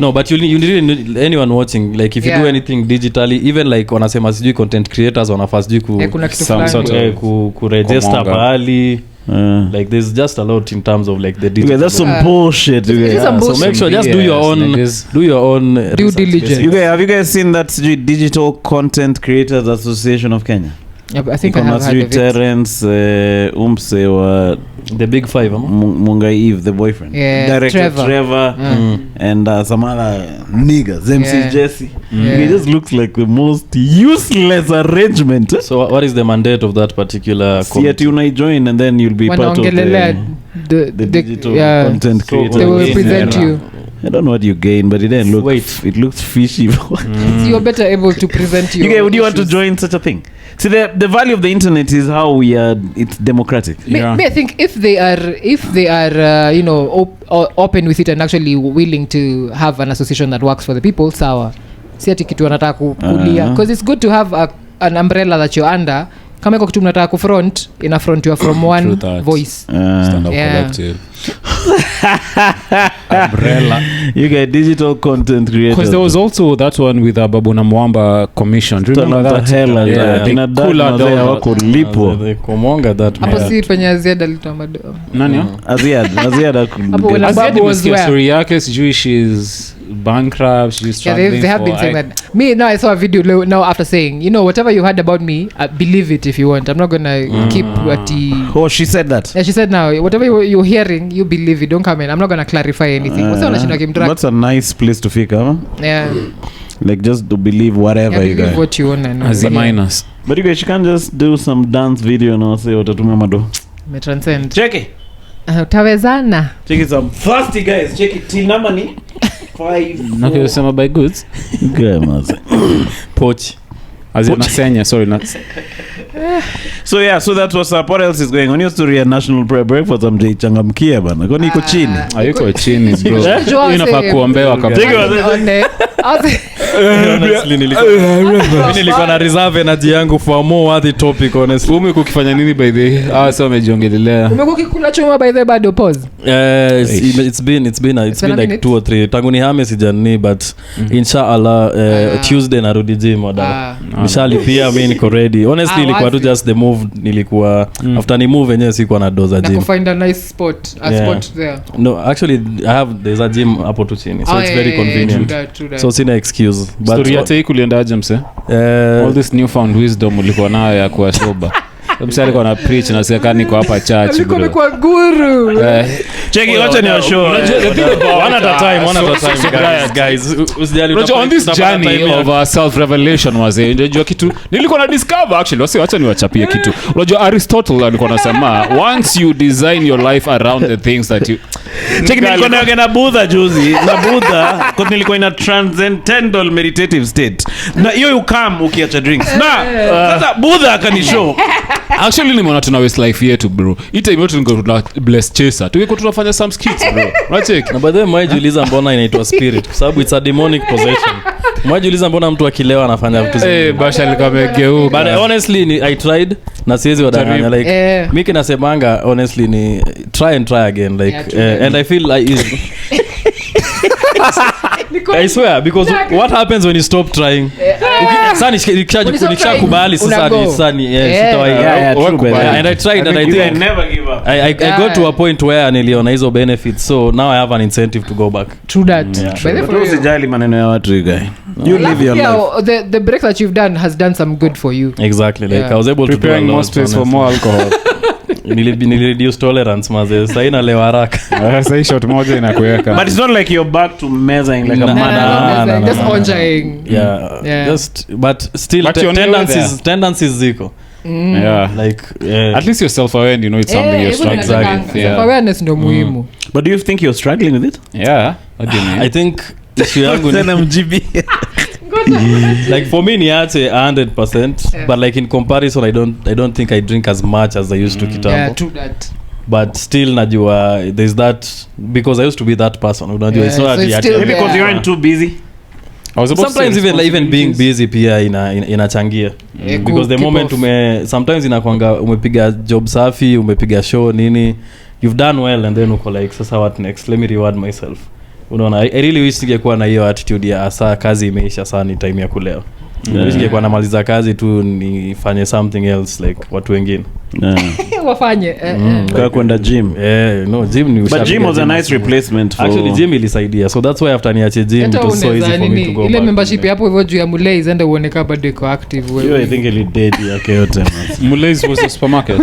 no but you really need anyone watching like if you do anything digitally even like wanasema sijui content creators wanafaa sijui ku register pahali like there's just a lot in terms of like the digital. Yeah, that's some bullshit. So make sure just do your own due diligence. You guys, have you guys seen that Digital Content Creators Association of Kenya? Yeah, I think I have heard of it. Terence Umse the big five Mungai Eve the boyfriend, director Trevor and some other niggas MC Jesse. It just looks like the most useless arrangement. So what is the mandate of that particular committee? You join and then you'll be part of the digital content creators. They will represent you. I don't know what you gain, but it didn't look. It looks fishy. You're better able to present you. Would you want to join such a thing? See, the value of the internet is how we are. It's democratic. Me, I think if they are, open with it and actually willing to have an association that works for the people, sawa. Si ati kitu wanataka kulia, because it's good to have an umbrella that you're under. Kama iko kitu mnataka kufront, ina front you from one voice. Stand up collective. Umbrella. You get digital content creators. Because there was also that one with Babu Namwamba commission. Do you remember that? They kumonga that. Hapo si penye Aziad alitamado. Nani? Aziad Babu was where? Story yake sijui she's bankrupt, she's struggling. They have been saying that. Me now I saw a video now after saying, whatever you heard about me, believe it if you want. I'm not gonna keep what Oh, she said that. Yeah, she said now whatever you're hearing, you believe it. Don't come in. I'm not gonna clarify anything. That's a nice place to figure, huh? Yeah. Like just to believe whatever you guys. What you want and as a minus. But you guys, you can't just do some dance video and say utatumia mado. Me transcend. Check it. Utawezana. Check it some thirsty guys. Check it till number ni 5. Na kile sema by goods. Okay, maze. Poch. As in Senya, sorry, not. So that was what else is going on your story at National Prayer Breakfast amjichangamkia bana. Kwani iko chini? Hayuko chini bro. Unafaa kuombewa kabisa. Honestly nilikuwa na reserve energy yangu for more worthy topic honestly. Umekuwa ukifanya nini by the way? Sasa umejiongelelea. Umekuwa ukikula chuma by the bado pause. It's been like 2 or 3 tangu ni hame sijani but inshallah Tuesday narudi gym wada. Nishalipia mimi niko ready. Honestly ilikuwa tu just the move nilikuwa after ni move yenyewe sikuwa na doza gym. Na find a nice spot there. No, actually there's a gym hapo tu chini. So it's very convenient. True that. So sina excuse. But story yake kuliendaje mse? All this newfound wisdom ulikuwa nayo ya kuwa sober. Mse alikuwa na preach na seka niko hapa church bro. Alikuwa kwa guru. Check it watch your show. One at a time guys. Usijali on this journey of self revelation was unajua kitu nilikuwa na discover actually wacha niwachapie kitu. Unajua Aristotle alikuwa anasema once you design your life around the things that you Check nilikuwa naongea na Buddha juzi. Na Buddha kwa nilikuwa in a transcendental meditative state. Na hiyo you come ukiacha drinks. Na sasa Buddha akanishow. Actually nimeona tuna waste life yetu bro. Ita imo tuna bless chaser. Tuko tunafanya some skits bro. Unacheki? Na baadaye mwajiuliza mbona inaitwa spirit kwa sababu it's a demonic possession. Mwajiuliza mbona mtu akilewa anafanya vitu zingine. Basha likamegeuka. But honestly I tried na siwezi wadanganya like mimi nasemanga honestly ni try and try again like and I feel like I swear because what happens when you stop trying sasa nikishakubali sasa ni sitawahi and I tried and I think I never give up. I got to a point where niliona hizo benefits so now I have an incentive to go back. True that. But usijali maneno ya watu you guy. You live your life. The break that you've done has done some good for you. Exactly like I was able preparing to do a more lot, space for more alcohol. Nilireduce tolerance maze sasa inalewa haraka. Sasa shot moja inakuweka. But it's not like you're back to measuring like a No, man. Just enjoying. Yeah. Just but still But you're tendencies ziko. Yeah. Like at least you're self-aware and you know it's something you're struggling with. Yeah. Awareness ndo muhimu. But do you think you're struggling with it? Yeah. What do you mean? I think issue yangu ni MGB. like for me niache 100% but like in comparison I don't think I drink as much as I used to kitambo. Yeah, true that. But still najua there's that because I used to be that person unajua it's not so it's that still Maybe because you aren't too busy. I was about sometimes to say even being busy pia inachangia because the moment sometimes inakwanga umepiga job safi umepiga show nini you've done well and then uko like sasa what next let me reward myself unaona I really wish ningekuwa na hiyo attitude ya asa kazi imeisha sana ni time ya kulewa wish ningekuwa namaliza kazi tu nifanye something else like watu wengine wafanye Kwa kwenda gym. no gym ni But gym was a nice replacement for actually gym ilisaidia so that's why after niache gym it was so easy for me to go ile back membership hapo hivyo juu ya Mulei zenda uone kama bado iko active you. I think ili dead yake yote. Mulei's was a supermarket.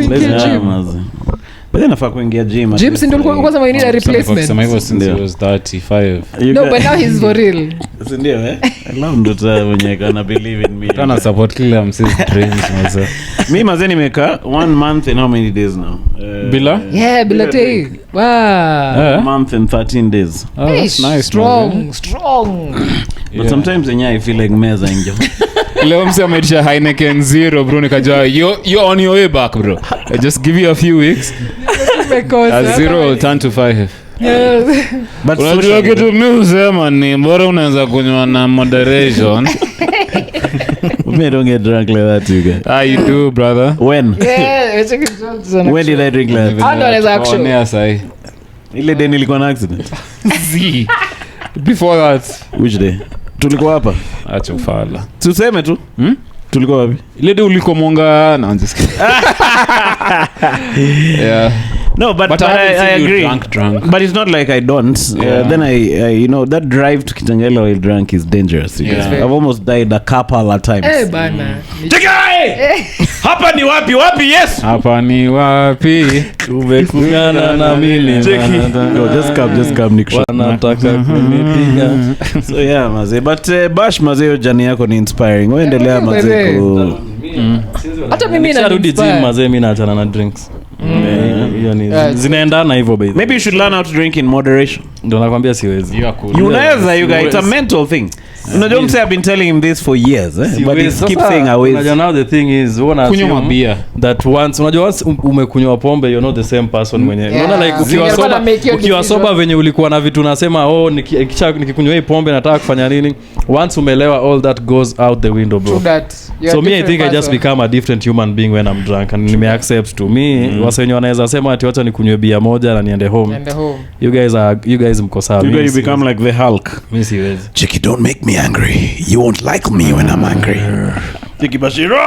But then nafaa kuingia gym. Gym si ndio kwanza we need a replacement. Some hivyo since he was 35. No, but now he's for real. Ndio I love ndo mwenye kana believe in me. Kana support kila msisi dreams mwanzo. Mimi mazeni nimeka 1 month and how many days now? Bila? Yeah, bila tei. Wow. 1 month and 13 days. Oh, that's nice. Strong. But sometimes I feel like meza injo. Leo mse ameitisha Heineken 0 bro nikajua you're on your way back bro. I just give you a few weeks. A 0 will turn to 5. Yes. But unajua kitu mimi husema ni bora unaweza kunywa na moderation. Me don't get drunk like that you guys. You do brother. When? Yeah, When did I drink like that? Ando anaweza actually. Onea sai. Ile day nilikuwa na accident. Z. Before that. Which day? Tulikuwa hapa. Acha ufala. Tuseme tu. Tulikuwa wapi? Ile day ulikuwa mwanga na anjisikia. Yeah. No, but I agree. Drunk. But it's not like I don't. Then I that drive to Kitangala while drunk is dangerous. Yeah. I've almost died a couple of times. Bana. Hapa ni wapi? Wapi? Yes. Hapa ni wapi? tumekungana na mimi No, just come Nick. wanataka kunipiga So yeah, maze. But Bash maze jani yako ni inspiring. Uendelea maze. Hata mimi narudi gym mazee mimi naachana na drinks hiyo ni zinaendana hivyo baby. Maybe you should learn how to drink in moderation. Ndio nakwambia siwezi. Unaweza you guys, it's a mental thing. Unajua mse I've been telling him this for years but he keeps saying I will. Unajua now the thing is kunywa beer that once unajua once umekunywa pombe you're not the same person mwenye unaona like ukiwa soba venye ulikuwa na vitu unasema nikikunywa hii pombe nataka kufanya nini once umelewa all that goes out the window bro. So me I think I just become a different human being when I'm drunk and nime accept to me wasenye wanaweza sema ati wacha nikunywe bia moja na niende home. You guys mko sawa. You become like the Hulk. Mimi siwezi. Chicky, don't make me angry. You won't like me when I'm angry. Chicky Bashiro.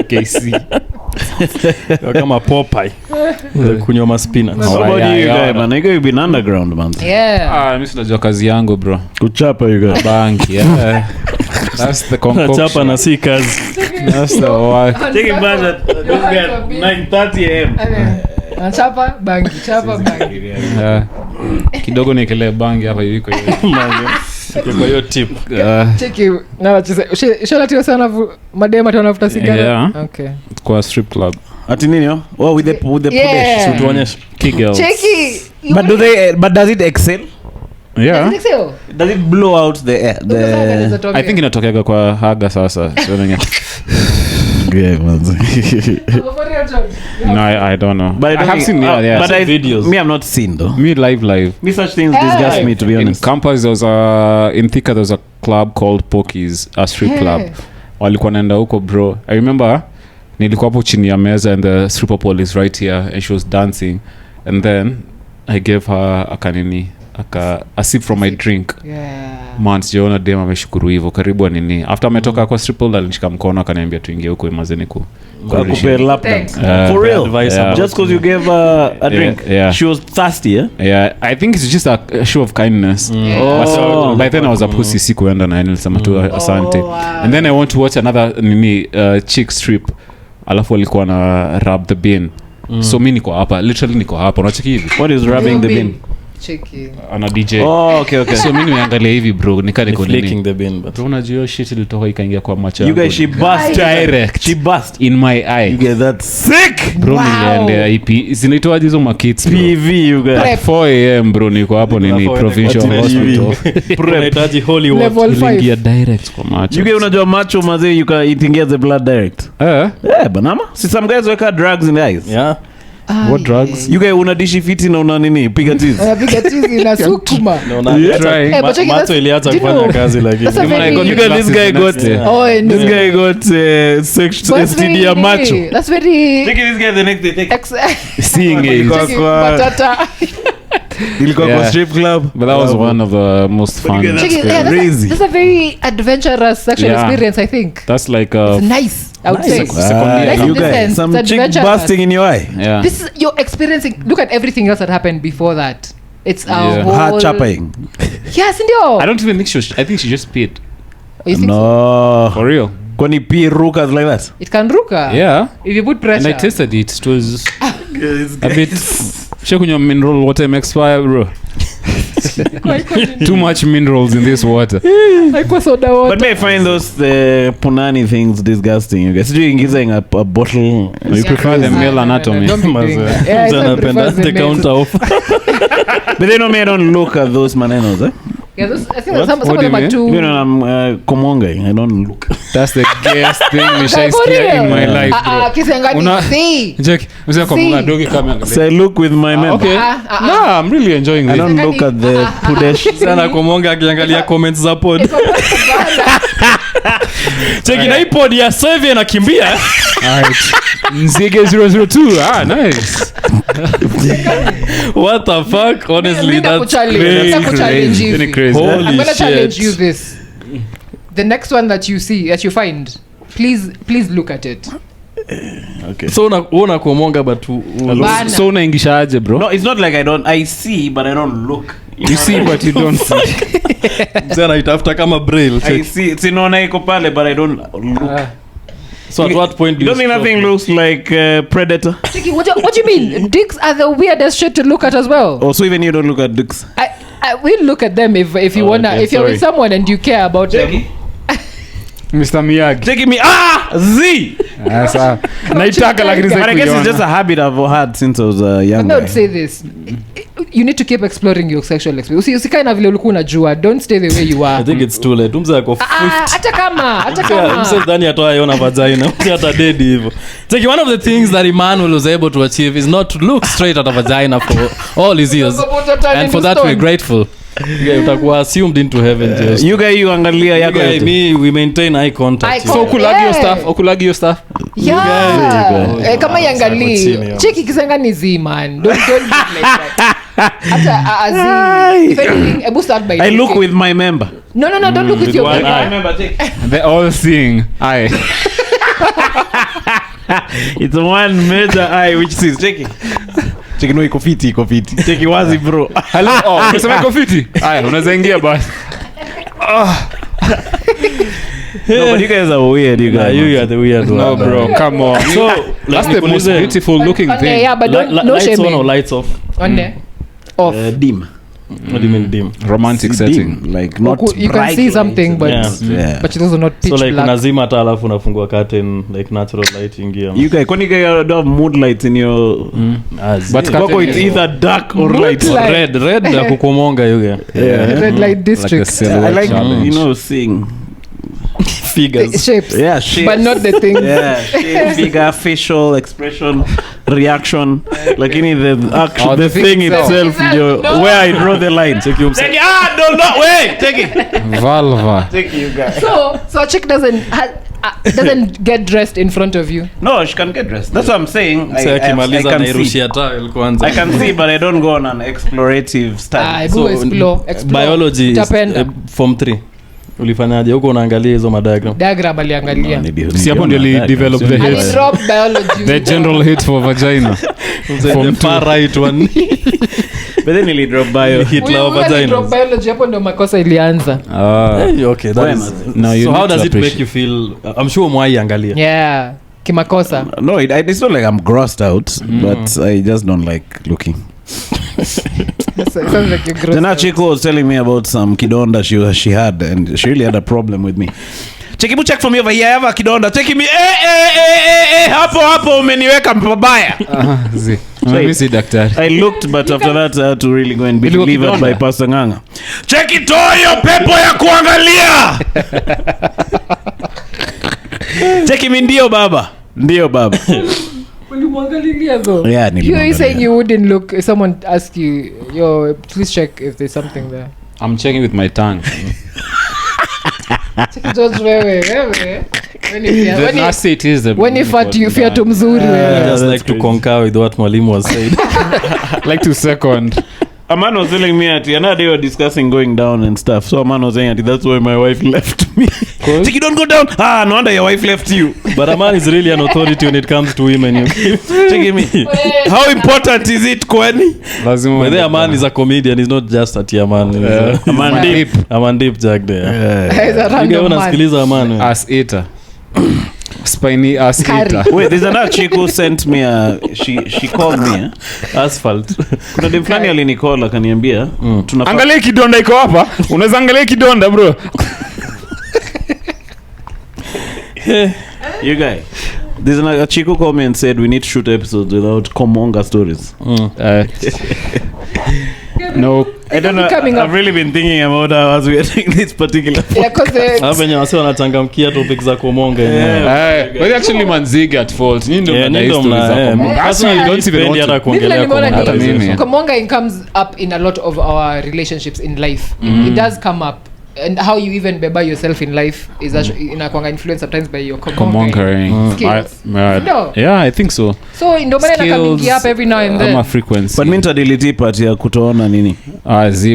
KC. Kama Popeye. Kunywa maspina. How about you guys, man? You've been underground, man. Yeah. Mimi sinajua kazi yangu bro. Kuchapa you guys. Bank, yeah. That's the concoction. Chapa na si kazi. That's the work. Take it back at 9:30 am. Chapa bangi. Yeah. Kidogo nikele bangi hapa yuko hiyo. Kwa hiyo tip. Cheki na wacheze. Shola tio sana madema tunafuta sigara. Yeah. Okay. Kwa strip club. ati nini with the Yeah. pudesh. tuonyeshe Kigels. Cheki. But but does it excel? Yeah. Does it blow out the air? I think inatokega kwa haga sasa. So Yeah, man. no, I don't know. But I have seen but videos. Me, I've not seen though. Me live. Me such things disgust me, to be In honest. campus there was in Thika there was a club called Pokies, a strip club. Walikuwa naenda huko bro. I remember nilikuwa hapo chini ya meza and the stripper pole is right here and she was dancing and then I gave her a sip from my drink. Man, sijaona dem ameshukuru hivyo karibu nini after ametoka kwa stripper alinishika mkono akaniambia tuingie huko imazeni Akupe lap dance. For real. Just because you gave a drink. Yeah. She was thirsty, yeah? Yeah, I think it's just a show of kindness. But by then I was a pussy, sikuenda na nilisema tu asante. And then I want to watch another chick strip. Alafu alikuwa na rub the bin. So mi niko hapa, literally niko hapa. Unacheki hivi? What is rubbing the bin? Cheki. Ana DJ. Okay. So mi nimeangalia hivi bro, nika niko flicking nini. the bin but Bro unajua shit ilitoka ikaingia kwa macho You yangu. guys, she bust direct. She bust. In my eye. You get that sick Bro niliendea IP. Zinaitwaje hizo makits bro? PV you guys. Prep. 4 am bro niko hapo nini provincial hospital. unahitaji holy water Level 5. Iliingia direct kwa macho. You guys unajua macho mazee you can eating the blood direct. Eh? Yeah, banama. See some guys wake drugs in the eyes. yeah What drugs? You guys unadishi fiti na una nini? Piga tizi. Anapiga tizi na sukuma. Trying. But check it, mato iliacha do you kufanya know- kazi lakini that's a very- You guys, this guy got no. this guy got But STD ya macho. That's very Take this guy the next day. Take Seeing it. Because- Cheki, batata. ilikuwa kwa Yeah. strip club. But that was one of the most fun. you get Cheki, That's yeah, crazy. that's a very adventurous sexual Yeah. experience, I think. That's like It's nice, I would say. Nice. Nice You in the guys, sense, some it's chick adventurous. busting in your eye. yeah. This is you're experiencing. Look at everything else that happened before that. It's a Yeah. whole. Her chapping. Yes, ndio. I don't even think I think she just peed. You think so? No. For real. Kwani pee rukas like that? It can ruka. Yeah. If you put And pressure. I tasted it. It was a bit Shakunya mineral water makes fire, bro. Too much minerals in this water. Like soda water. But may I find those punani things disgusting, you guys. Doing using a bottle. You prefer the male anatomy. Don't be doing that. Yeah, I Mzee prefer anapenda the the male. counter off But they know me, I don't look at those manenos, eh? Yeah, those, I think What? some What of do you them are mean? too. You know, I'm komonging. I don't look. That's the gayest thing For nishaisikia real? in my life, bro. Kisangani. Una- See. Jack, mzee kwa See. munga dogi kama So I look with my member. Okay. No, I'm really enjoying I this. don't look at the pudesh. sana kumonga akiangalia comments za pod cheki na hii pod ya 7 anakimbia Alright. Nzige 002. Ah, nice. what the fuck honestly Mimi that's nakuchallenge Crazy. hivi. Really crazy. Holy I'm gonna shit. challenge you this. The next one that you see, that you find, please look at it. Okay. so una kumonga but Bana. So unaingisha aje, bro? No, it's not like I see, but I don't look. You see but you don't see. mzee anaitafuta kama braille I check. see. Sinaona iko pale, but I don't look. so at what point You don't think stop? nothing looks like Predator? Chiki, what do you mean? Dicks are the weirdest shit to look at as well. Oh, so even you don't look at dicks? I will look at them if you wanna. okay, If you're with sorry. someone and you care about them. Mr. Miyagi. Taking me Z. Sasa naitaka lakini But I guess it's just sikuiona. a habit I've had since I was young. And I would say this: you need to keep exploring your sexual experience. Usikae na vile ulikuwa unajua. Don't stay the way you I are. think it's too late umze ako Hata kama. mse dhani atoa yona vagina mse hata dead hivyo like one of the things that Emmanuel was able to achieve is not to look straight at a vagina for all his years and for that we're grateful yeah, utakuwa assumed into heaven just You guys, you angalia yako yeah, yote. me we maintain eye contact Eye yeah. So okulagi your Yeah. stuff, okulagi your stuff. Yeah. Kama Chini, yangali. yeah. Cheki kisangani Z man. Don't do like that. Hata Z. If anything, ebu start by I look looking. with my member. No, don't look with your one member. eye. Member, take. They're all seeing. Aye. It's one major eye which sees. Check it. Check it, no, iko fiti. Take it wazi, bro. Hello. Oh, unasema iko fiti? Aya, unaweza ingia basi. No, but you guys are weird, you Yeah, guys. you are the weird No, one bro, come on. so That's the most nikuulize, beautiful looking Okay, thing. yeah, but don't no lights on or shaming. lights off On there. Off. Dim. What do you mean dim? romantic setting. Like not You can bright see lights something, and- but Yeah. but it's also not pitch So like black. unazima hata alafu unafungua curtain like natural light ingia. You guys, when you guys don't have mood lights in your But Wako, it's either dark or Mood light. light. red ya kukumonga yuge. Yeah. Red light like a district. silhouette I like challenge. you know seeing Figures. Shapes. yeah shapes. But not the things. yeah shape, figure, facial expression, reaction. Like any the Oh, the the thing thing itself, No. where I draw the line. Take it. No, wait, take it. Vulva. Take it, you guys. So a chick doesn't get dressed in front of you. No, she can get dressed. That's what I'm saying. Sasa akimaliza can see. nairushia tile kwanza. I can see, but I don't go on an explorative study. So explore. Biology is, Utapenda. form 3 ulifanyaje huko unaangalia hizo madiagram? Diagram aliangalia. Si hapo ndio li develop the hate. Alidrop biology. The general hate for vagina. From far right one. But then nearly drop bio. Hitler Huyu alidrop vaginas. biology, hapo ndio makosa ilianza. Hey, okay, that is, No, you so need how to does it make appreciate- you feel? I'm sure mwai angalia. Yeah. Kimakosa. No, it's not like I'm grossed out, but I just don't like looking. It sounds like you're gross. Then Chiko was telling me about some kidonda she had, and she really had a problem with me. Check from over here. I have a kidonda. Check me. Hapo umeniweka pabaya. Zi. So Mimi si daktari. I looked, but after that I had to really go and be Ilikuwa delivered by kidonda? Pastor Nganga. Check it toyo pepo ya kuangalia. Check me ndio baba. Ulimwangalilia though. Yeah, You nilimwangalia. saying you wouldn't look if someone asked you, yo, please check if there's something there. I'm checking with my tongue. George wewe. The nasty it is the When if you fiatu mzuri I wewe. just that's like to crazy. concur with what mwalimu was saying. like to second. A man was telling me that another day we were discussing going down and stuff. So a man was saying that that's why my wife left me. Tiki, don't go down. No wonder your wife left you. But a man is really an authority when it comes to women. Check me. How important is it, Kwani? Lazima Whether a man is a comedian, he's not just a man. A man deep. A man deep jack there. He's a random man. Unasikiliza man. ass eater. Spiny ass Curry. eater. Wait, there's another chick who sent me she called me. Asphalt. Kuna dem fulani alinicall akaniambia tunafaa Angalia kidonda iko hapa. Unaweza angalia kidonda bro. you guy. There's a chick who called me and said we need to shoot episodes without Komonga stories. No. I don't know. Coming I've up. really been thinking about how as we are doing this particular. Yeah, cause Hapo wenye wase wanachangamkia topic za kumonga. But actually manziga at fault. Nyinyi ndio Yeah, mnadai ndio stories mna- za yeah. Komonga. Personally, I don't even sipendi want hata to. kuongelea nimeona Komonga. Hata mimi. Komonga comes up in a lot of our relationships in life. It does come up. And how you even beba yourself in life is actually inakwanga influenced sometimes by your Komongering. skills. No. Yeah, I think so. So ndio maana nakaming up every now and then. Ama frequency. But mimi nitadelete part ya kutoona nini.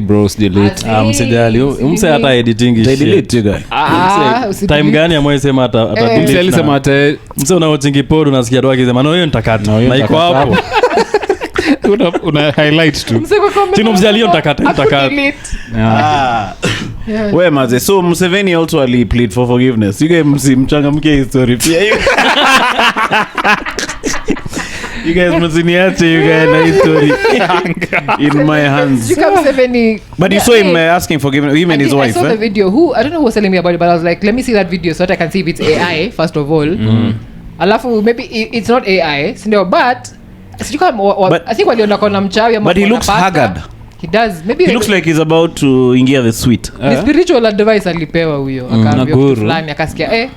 Bros delete. Msijali. Umse hata editing is Delete shit. you guy. Time gani ambaye sema ata Eh. delete Mseli na- sema ate mse unaochingi pod unasikia tu akisema no hiyo nitakata No, hiyo na iko nitakata hapo una highlight tu. Chino mzee aliyo nitakata Yeah. We maze, so Museveni also ali plead for forgiveness. You guys mchangamke hii story pia. You guys msiniache you guys na hii story in my hands. You come 70. But you saw him asking forgiveness, him and his I wife. saw the video. I don't know who was telling me about it, but I was like, let me see that video so that I can see if it's AI first of all. Alafu maybe it's not AI, sindio, but sijui kama But- I think waliona kona mchawi ama But he kona looks pasta. haggard. He does. Maybe He looks like he's about to ingia the suite. ni spiritual advice alipewa huyo akaambiwa na kitu guru. fulani akasikia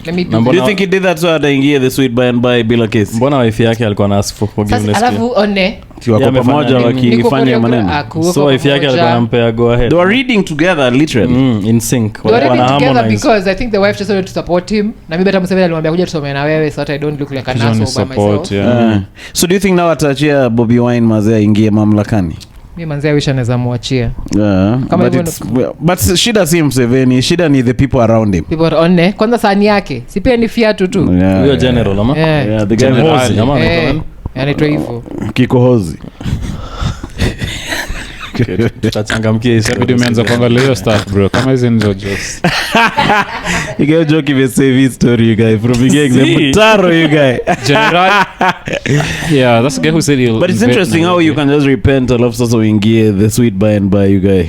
let me do Na this. Do you think he did that so that ingia the suite by and by bila case? mbona wife yake alikuwa na ask for forgiveness Sasa pia? alafu one Tiwa kwa amefanya pamoja nini? niko wakifanya maneno. choreographer, So wife yake alikuwa anampea go ahead They were reading together literally. in sync They were Walikuwa reading na together harmonize. because I think the wife just wanted to support him na maybe hata Museveni alimwambia kuja tusome na wewe so that I don't look like an Johnny asshole by support, myself. yeah. So do you think now atachia Bobby Wine mazee ingie mamlakani? Mimi manzi wish anaweza muachia. Yeah, Kama but, hivyo but shida si Museveni, shida ni the people around him. People one kwanza sani yake. Si pia ni fiatu tu. Yeah, huyo general ama Yeah. Yeah, the guy General, Hozi, ama anaitwa nani? Anaitwa hivyo. Kikohozi. tutachangamkia hii story. Inabidi umeanza kuangalia hiyo stuff bro kama hizo ndio jokes. You guys joke if you save his story, you guys, from beginning the mutaro, you guys. General. Yeah, that's the guy who said he'll. But it's interesting how you can just repent alafu sasa uingie the sweet by and by, you guys.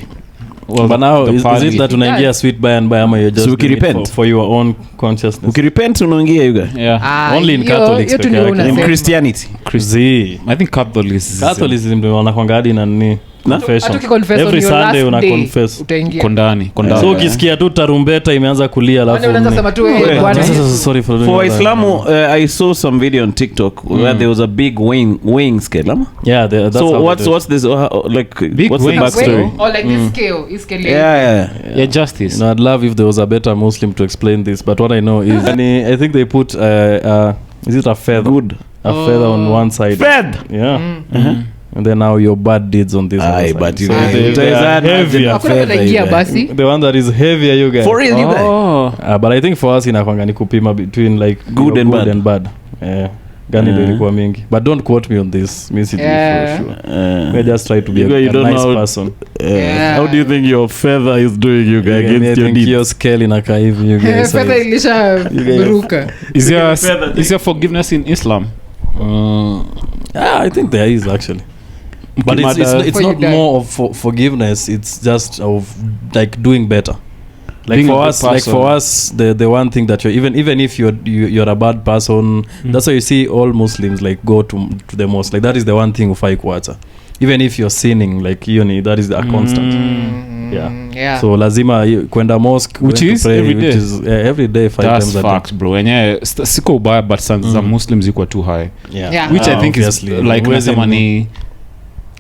Well, But now the is party. it that unaingia sweet by and by ama you're just So doing it ukirepent? for your own consciousness? Ukirepent unaingia, you guys. Yeah. Only in hiyo- Catholics hiyo tu peke ndio yake. unasema. In Christianity. Zii. I think Catholicism. Catholicism ndio wanakwanga hadi na nini confession. Hata ukiconfess on Every your Sunday last una day, confess. utaingia. Kondani. So ukisikia tu tarumbeta imeanza kulia Kwani alafu unaanza sema tu, Yeah. Bwana Yesu. sorry for For Waislamu, I saw some video on TikTok where there was a big weighing scale. Huh? Yeah, that's So how they what's do it. what's this like? Big what's the weighing backstory? Wait, or like this scale, hii scale. Yeah. Yeah, justice. No, I'd love if there was a better Muslim to explain this, but what I know is I think they put is it a feather? Good. A feather on one side. Fed. Yeah. And then now your bad deeds on this other Aye, side. but you So guys, they are heavier. Hakuna kuingia basi. The one that is heavier, you guys. For real, you guys. Oh. But I think for us inakwanga ni kupima between like Good and bad. and bad. Gani ndio ilikuwa mingi. But don't quote me on this. Me sijui Yeah. for sure. I just try to be You guys, you a don't nice know- person. Yeah. How do you think your feather is doing, you guys, I against your think deeds? your scale inakaa hivi, you guys. Fedha ilisha ruka. Is there forgiveness in Islam? I think there is actually. But it's Before you not die. more of forgiveness. It's just of like doing better. Like Being a for good us, like person. for us, the one thing that you're even if you're a bad person, that's why you see all Muslims like go to the mosque. Like that is the one thing ufai kuacha. Even if you're sinning, like that is a constant. Yeah. Yeah. So lazima kwenda mosque, Which going to is pray, every day. which is every day 5 That's times a facts, bro. Enye siko ubaya but za Muslims iko too high. day. Yeah. Yeah. Which I think is Obviously. like Huwezi nasema ni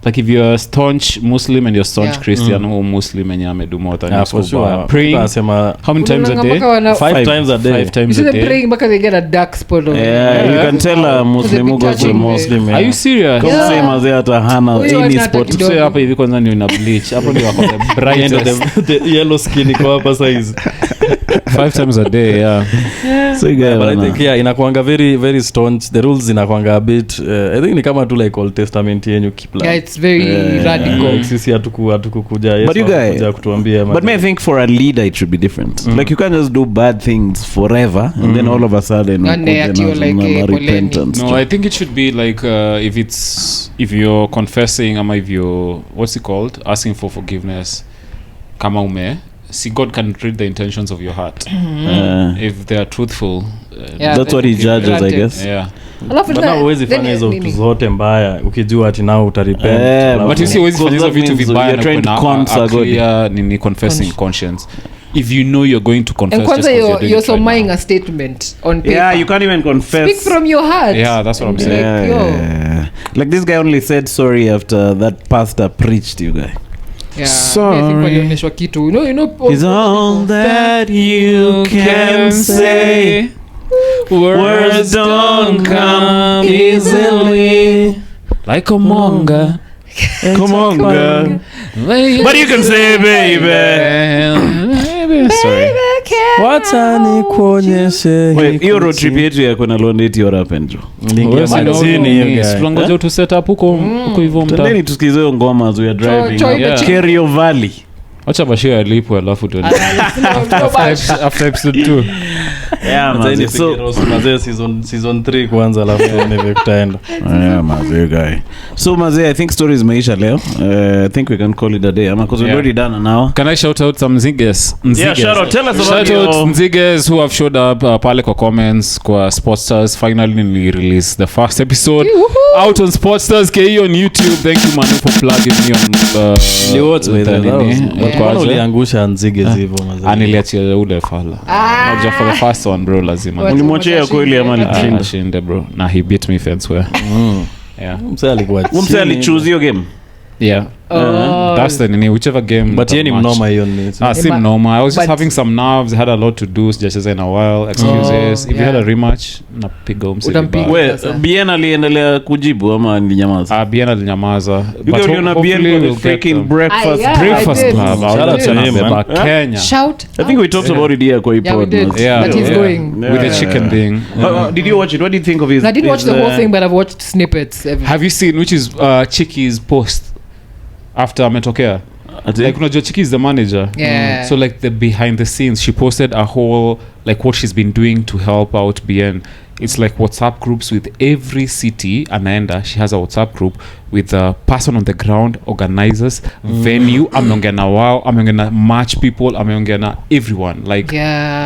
like if you're a staunch Muslim and you're staunch Yeah. Christian or Muslim enye amedu more than Yeah, you for so sure. bad. Praying Anasema how many times a day? Mpaka wana- 5 times a day. 5 times You a see them day. praying because they get a dark spot on Yeah, you can tell a Muslim who goes to a touching Muslim. Are you serious? Come Yeah. say mazee hata hana Huyo any hata spot. kidogo. Tuseme hapa hivi kwanza ni una bleach. Hapo ndio wako the End of brightest. the yellow skin iko hapa size. 5 times a day, yeah. So you guys But I wanna- think inakwanga very very staunch. The rules inakwanga a bit I think ni kama tu like Old Testament yenyu keep like. Yeah, it's very radical. Like sisi hatukukuja Yesu But you guys- hakukuja kutuambia But me, I think for a leader it should be different. Like you can't just do bad things forever and then all of a sudden And ukuje ati na you're like, na poleni. repentance. No, I think it should be like if you're confessing ama if you're what's it called asking for forgiveness kama see God can read the intentions of your heart if they are truthful. Yeah, That's what he judges, I granted. guess. Yeah. Alafu But tena- now huwezi then fanya hizo nini? vitu zote mbaya ukijua ati nao utarepent. Alafu- But you see huwezi fanya hizo Because that vitu means vibaya you're na trying to kuna counsel God. clear nini confessing conscience. If you know you're going to confess And just kwanza 'cause you're you're doing it right somaing now. a statement on paper. Yeah, you can't even confess. Speak from your heart. Yeah, that's what I'm And be saying. like, yo. Yeah. Like this guy only said sorry after that pastor preached, you guy. Yeah, Sorry. I think walionyeshwa kitu. You know, Is all that you can say. Words don't come easily. Like a monga. Come on, girl. But you can say, baby. Sorry. Wacha nikuonyeshe Wait, hiyo road trip yetu ya kwenda Londeti what happened, Joe? Niliingia majini hiyo guy. Tunangoja tu set up huko hivyo mtaa. Tendeni tusikize hiyo ngoma as we are driving. Choi Yeah. Kerio Valley. Acha bashia alipwe alafu tuende. After episode 2. Yeah, Sasa man. ni So, mazee season 3 kwanza alafu tuone vile kutaenda. yeah, mazee guy. So mazee, I think stories meisha leo. I think we can call it a day. Because we've Yeah. already done an hour. Can I shout out some Nziges? Yeah, shout out. Tell us about Shout out your... Nziges who have showed up pale kwa comments kwa Sportstars. Finally we released the first episode out on Sportstars KE on YouTube. Thank you Manu for plugging me on Ni what by the way, that was- nini? but Kwa mbona aje? uliangusha nzige hivyo mazee? Aniliachia ule fala. Najua for the first one bro lazima. Ulimwachia kweli ama alishinda? Ashinde bro. Na he beat me fair swear. Yeah. Msee alikuwa Umse chini. alichoose hiyo game. Yeah. That's the nini whichever game. But yeye ni match. mnoma hiyo ni. Si But- mnoma. I was just but- having some nerves. I had a lot to do. Sijacheza in a while. Excuses. If you yeah. had a rematch, napiga umse Utampiga. vibaya. We, Bien aliendelea kujibu ama alinyamaza? Bien alinyamaza. You guys uliona Bien hopefully kwa we'll the get freaking them. breakfast. Yeah, Breakfast I did. Club. Shout out to him, Beba man. Kenya. Shout. I think we talked about it here kwa hii Yeah, we pod, did. man. Yeah. That he's Yeah. going. With the chicken thing. Did you watch it? What do you think of his... I didn't watch his, the whole thing, but I've watched snippets. Have you seen which is Chicky's post? after ametokea. Ati? Like unajua Chiki is the manager. Yeah. So like the behind the scenes, she posted a whole like what she's been doing to help out BN. It's like WhatsApp groups with every city anaenda. She has a WhatsApp group with a person on the ground, organizers, venue, ameongea na wao, ameongea na match people, ameongea na everyone. Like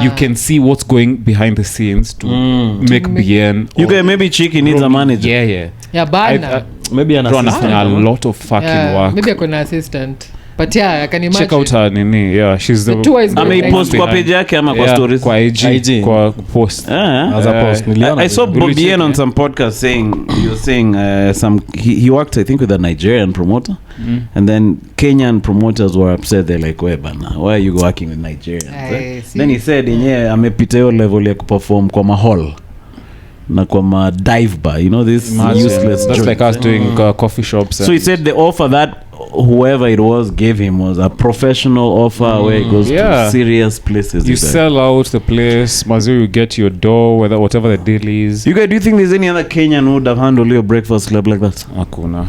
you can see what's going behind the scenes to make BN. You guys, maybe Chiki needs a manager. Yeah, bana. Maybe an assistant. A lot of fucking work. Maybe akona assistant. But yeah, I can imagine. Check out her nini. Yeah, she's the tour is post kwa page yake ama kwa stories. Kwa IG. Kwa post. As a post. I saw Bobien on some podcast saying he was saying he worked I think with a Nigerian promoter, and then Kenyan promoters were upset. They're like, why are you working with Nigerians? Then he said amepita hiyo level ya kuperform kwa mahall na kwa ma dive bar, you know, this useless that's joint. like us doing coffee shops. So he said the offer that whoever it was gave him was a professional offer where it goes to serious places. You sell out the place, Mazu, you get your door, whatever the deal is. You guys, do you think there's any other Kenyan who would have handled your breakfast club like that? Hakuna.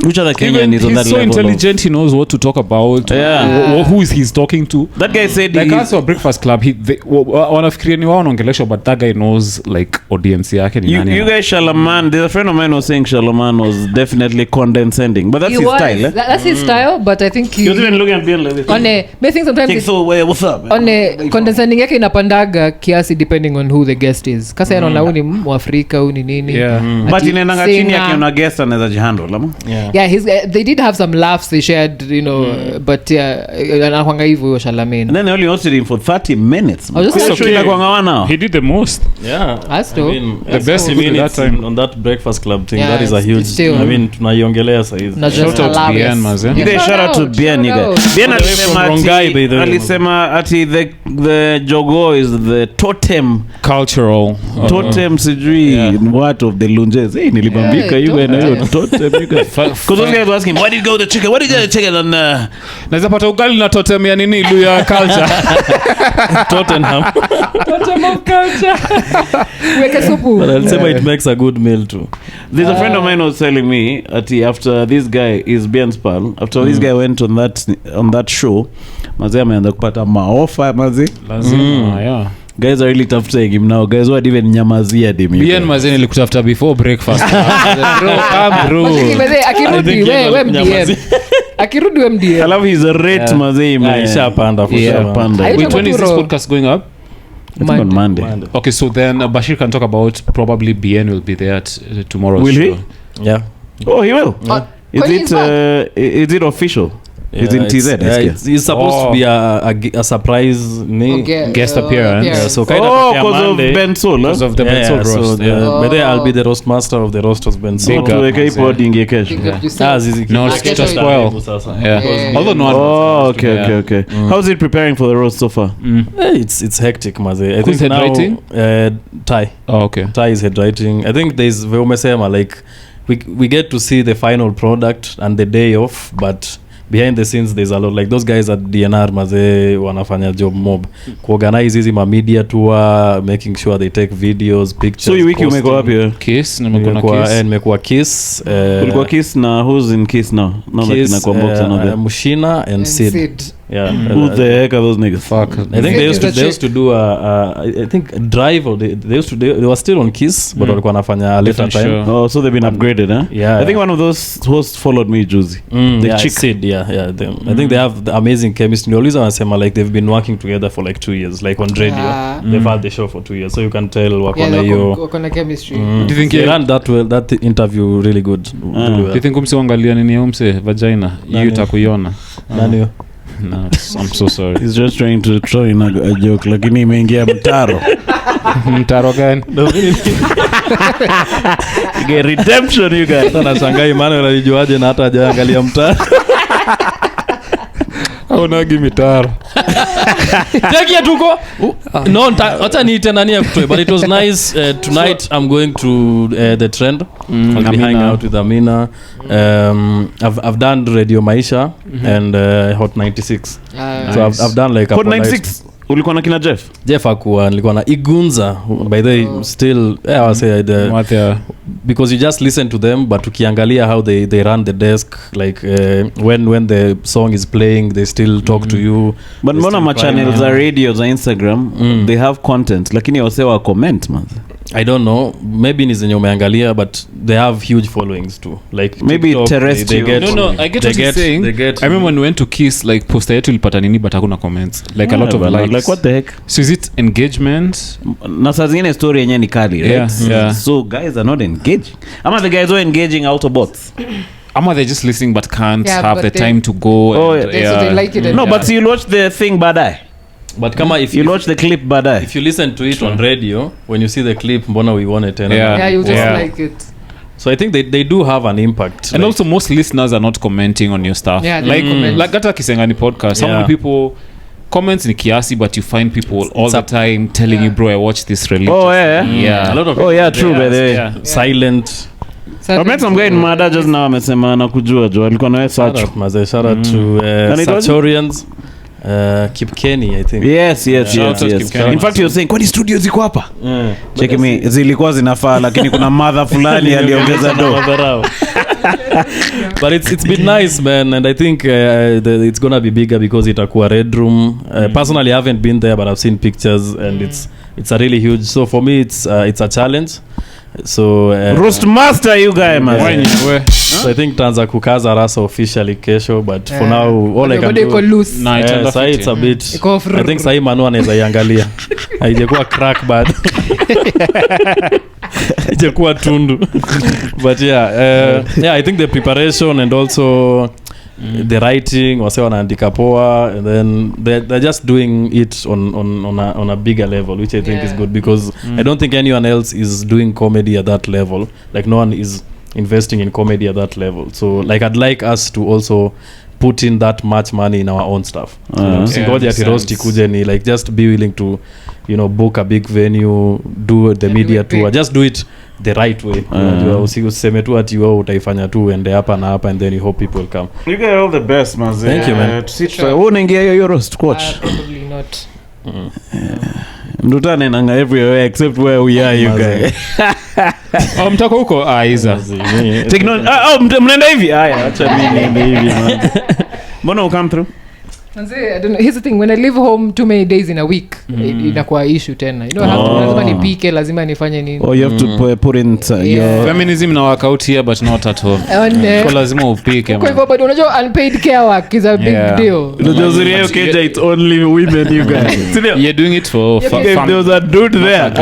Which other Kenyan is on that level? He's so intelligent, he knows what to talk about. Who is he's talking to. That guy said like us, breakfast club, wanafikiria ni wao wanaongelesha, but that guy knows like audience yake ni nani. You guys, Shalaman, there's a friend of mine was saying Shalaman was definitely condescending, but that's his style. That's his style, but I think he was even looking at BN like this. I think sometimes so what's up? Condescending yake inapandaga kiasi depending on who the guest is. Kasa anaona huyu ni Mwafrika, huyu ni nini. But inaendanga chini akiona guest anaweza jihandle, ama? Yeah, they did have some laughs they shared, you know, but anakwanga hivyo Charlemagne. And then they only hosted him for 30 minutes. He did the most. Yeah, that's true. The best minutes that time on that breakfast club thing. That is a huge. I mean, tunaiongelea saizi. Shout out to BN, mazen. You guys shout out to BN, you guys. BN alisema ati the Jogo is the totem cultural totem sijui what of the lunges. Hey, nilibambika you guys na hiyo totem you guys. Because those guys were asking, why did you go to chicken? Why did you go to chicken? And naweza pata ugali na totem ya nini ilu ya culture. Tottenham. Totem of culture. Weke supu. But I'll say it makes a good meal too. There's a friend of mine was telling me after this guy is Bian's pal, after this guy went on that show, mazee ameanza kupata maofa mazee. Lazima, Guys are really tafuting him now. Guys what even nyamazia dim. BN mazee nilikutafuta before breakfast. Bro. Akirudi we MDM. Akirudi we MDM. I love his rate mazee. Maisha panda for sure. Wait, when is this podcast going up? On Monday. Okay, so then Bashir can talk about probably BN will be there at tomorrow's show. Will he? Yeah. Oh, he will. Is it official? It's in TZ. It's supposed to be a surprise guest appearance. Yeah, so kind because of Ben Sol. Because of the Ben Sol roast. But then I'll be the roast master of the roasters Ben Sol. No, it's just spoil. Although no one. Oh, okay. How's it preparing for the roast so far? It's hectic, maze. Who's head writing? Ty. Oh, okay. Ty is head writing. I think there's like we get to see the final product and the day off, but behind the scenes there's a lot, like those guys at DNR maze wanafanya job mob kuorganize hizi ma media tour, making sure they take videos, pictures. So you wiki umekuwa wapi? Kiss nimekuwa Kiss. Ulikuwa Kiss na who's in Kiss now that inakuwa box another Mushina and Sid. Yeah. Who the heck are those niggas? Fuck. I think they used to do I think Drive, or they were still on Kiss, but walikuwa nafanya later time. Sure. Oh, so they've been upgraded, huh? Yeah. I think one of those hosts followed me, Juicy. The chick. Sid, yeah. I think they have the amazing chemistry. Always wanasema like they've been working together for like 2 years, like on radio. They've had the show for 2 years, so you can tell wakona hiyo chemistry. Do you think they ran that interview really good? Really well. Do you think umsiangalia nini umse vagina you utakuiona? Nani? No, I'm so sorry. He's just trying to throw in a joke, lakini imeingia mtaro. Mtaro gani? Get redemption, you guys. Sana shangai Emmanuel alijuaje na hata hajaangalia mtaro. Haunagi mitaro. Take it tuko. No, hata niite nani akutoe, but it was nice. Tonight I'm going to the Trend. I'll be hanging out with Amina. I've done Radio Maisha and Hot 96. So I've done like a Hot 96. ulikuwa na kina Jeff akuwa nilikuwa na Igunza by the way still I was say because you just listen to them but ukiangalia how they run the desk like when the song is playing they still talk to you but mbona ma channels za radio za Instagram they have content lakini wasewa comment man. I don't know maybe ni zenye umeangalia but they have huge followings too like maybe TikTok, terrestrial they get, I get what you're saying. I remember when we went to Kiss like poster yetu ilipata nini but hakuna comments like a lot of likes like what the heck so is it engagement na saa zingine story yenyewe ni kali right yeah. So guys are not engaging ama the guys who are engaging autobots ama they're just listening but can't Yeah, have but the they- time to go Oh, and, so they like it and- no but you'll watch the thing baadaye but kama if you'll watch the clip baadaye if you listen to it on radio when you see the clip mbona we want it tena Yeah. Yeah, you just Yeah. like it. so I think they do have an impact and also most listeners are not commenting on your stuff Yeah, they like comment. like hata Kisengani podcast some Yeah. people comments ni kiasi but you find people all It's the up. time telling you bro I watched this religious Oh, yeah. yeah a lot of oh yeah true by the way yeah. silent I met some guy in Mada just now amesema anakujua jo alikuwa nawe shout search out maze shout out to And it was- Sartorians Kipkeni I think yes Shout out to yes Kipkeni. in fact you're saying kwani studio ziko hapa Yeah. cheki me zilikuwa zinafaa lakini kuna madha fulani aliongeza do but it's been nice man and I think it's gonna be bigger because itakuwa Red Room personally I haven't been there but I've seen pictures and it's a really huge so for me it's a challenge so roast master you guy man so I think taanza kukaza rasa officially kesho but for now all I can Bado iko do loose. Nah, itaenda sahi fiti. it's a bit Iko frrrr. I think sahi Manu anaweza iangalia haijakuwa crack bad haijakuwa tundu but yeah I think the preparation and also the writing wase wanaandika poa and then they're just doing it on a bigger level which I think is good because I don't think anyone else is doing comedy at that level like no one is investing in comedy at that level so like I'd like us to also put in that much money in our own stuff singoja ati roast ikuje ni like just be willing to book a big venue do the media do it tour big. just do it the right way unajua usiseme tu ati wewe utaifanya tu ende hapa na hapa and then you hope people will come you get all the best man Thank you, man. Sure. wewe unaingia hiyo roast coach Probably not. ndutane nanga everywhere except where we are you guys oh mtako huko iza technology mnaenda hivi haya acha mimi niende hivi man mbona come through Manze, I don't know. Here's the thing, when I live home too many days in a week inakuwa issue tena lazima nipike lazima nifanye nini oh you have to put in your feminism na work out here but not at home kwa lazima upike kwa hivyo but unajua unpaid care work is a big Yeah. deal. unajua uzuri hiyo keja it's only women you guys you're doing it for Yeah, if there was a dude there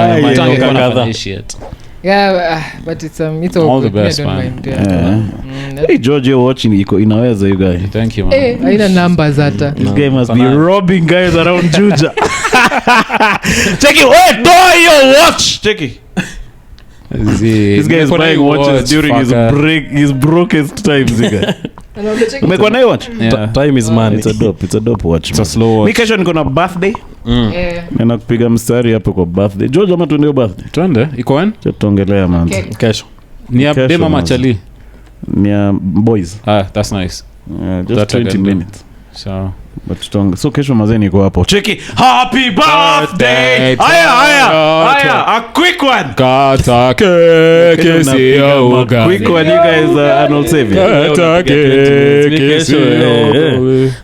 Yeah, but it's all All the good. I best, don't man. mind. Yeah. hey George you're watching iko inaweza you guys thank you man Haina numbers hata. this guy must be Pana. robbing guys around Juja check it wait do your watch check it this guy is buying watches during his brokest times you guys umekuwa nayo watch time is money it's a dope watch it's a slow watch. mi kesho niko na birthday Yeah. nenda kupiga mstari hapo kwa birthday George ama tuendeo birthday twende iko when tutongelea man Okay. kesho ni Kesho, update mama man. chali ni ya boys that's nice just That I 20 can do. minutes so but tutonge so kesho mazee niko hapo cheki happy birthday to haya a quick one kata keke sio uga quick one you guys Arnold Savior kata keke sio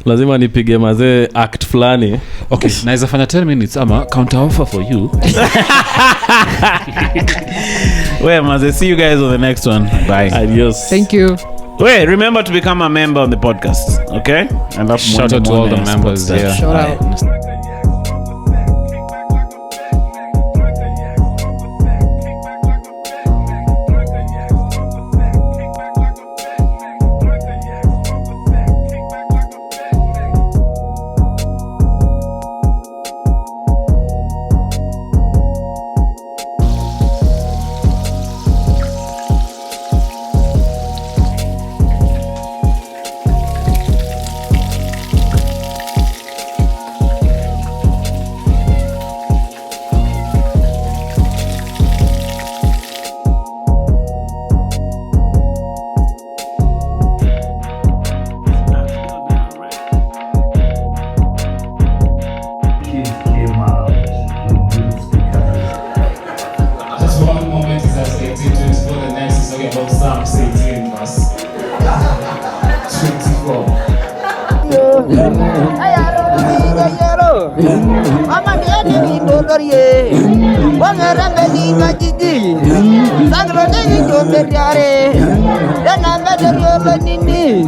lazima nipige mazee act fulani okay naweza fanya 10 minutes ama counter offer for you well mazee see you guys on the next one bye adios Thank you. wait remember to become a member on the podcast okay and shout out to all the members here Shout out. from Psalm 18 verse 24. Mama dia ni dodorie, wangera meli majiji, sangro ni dodoriare, dan amba dorio nini.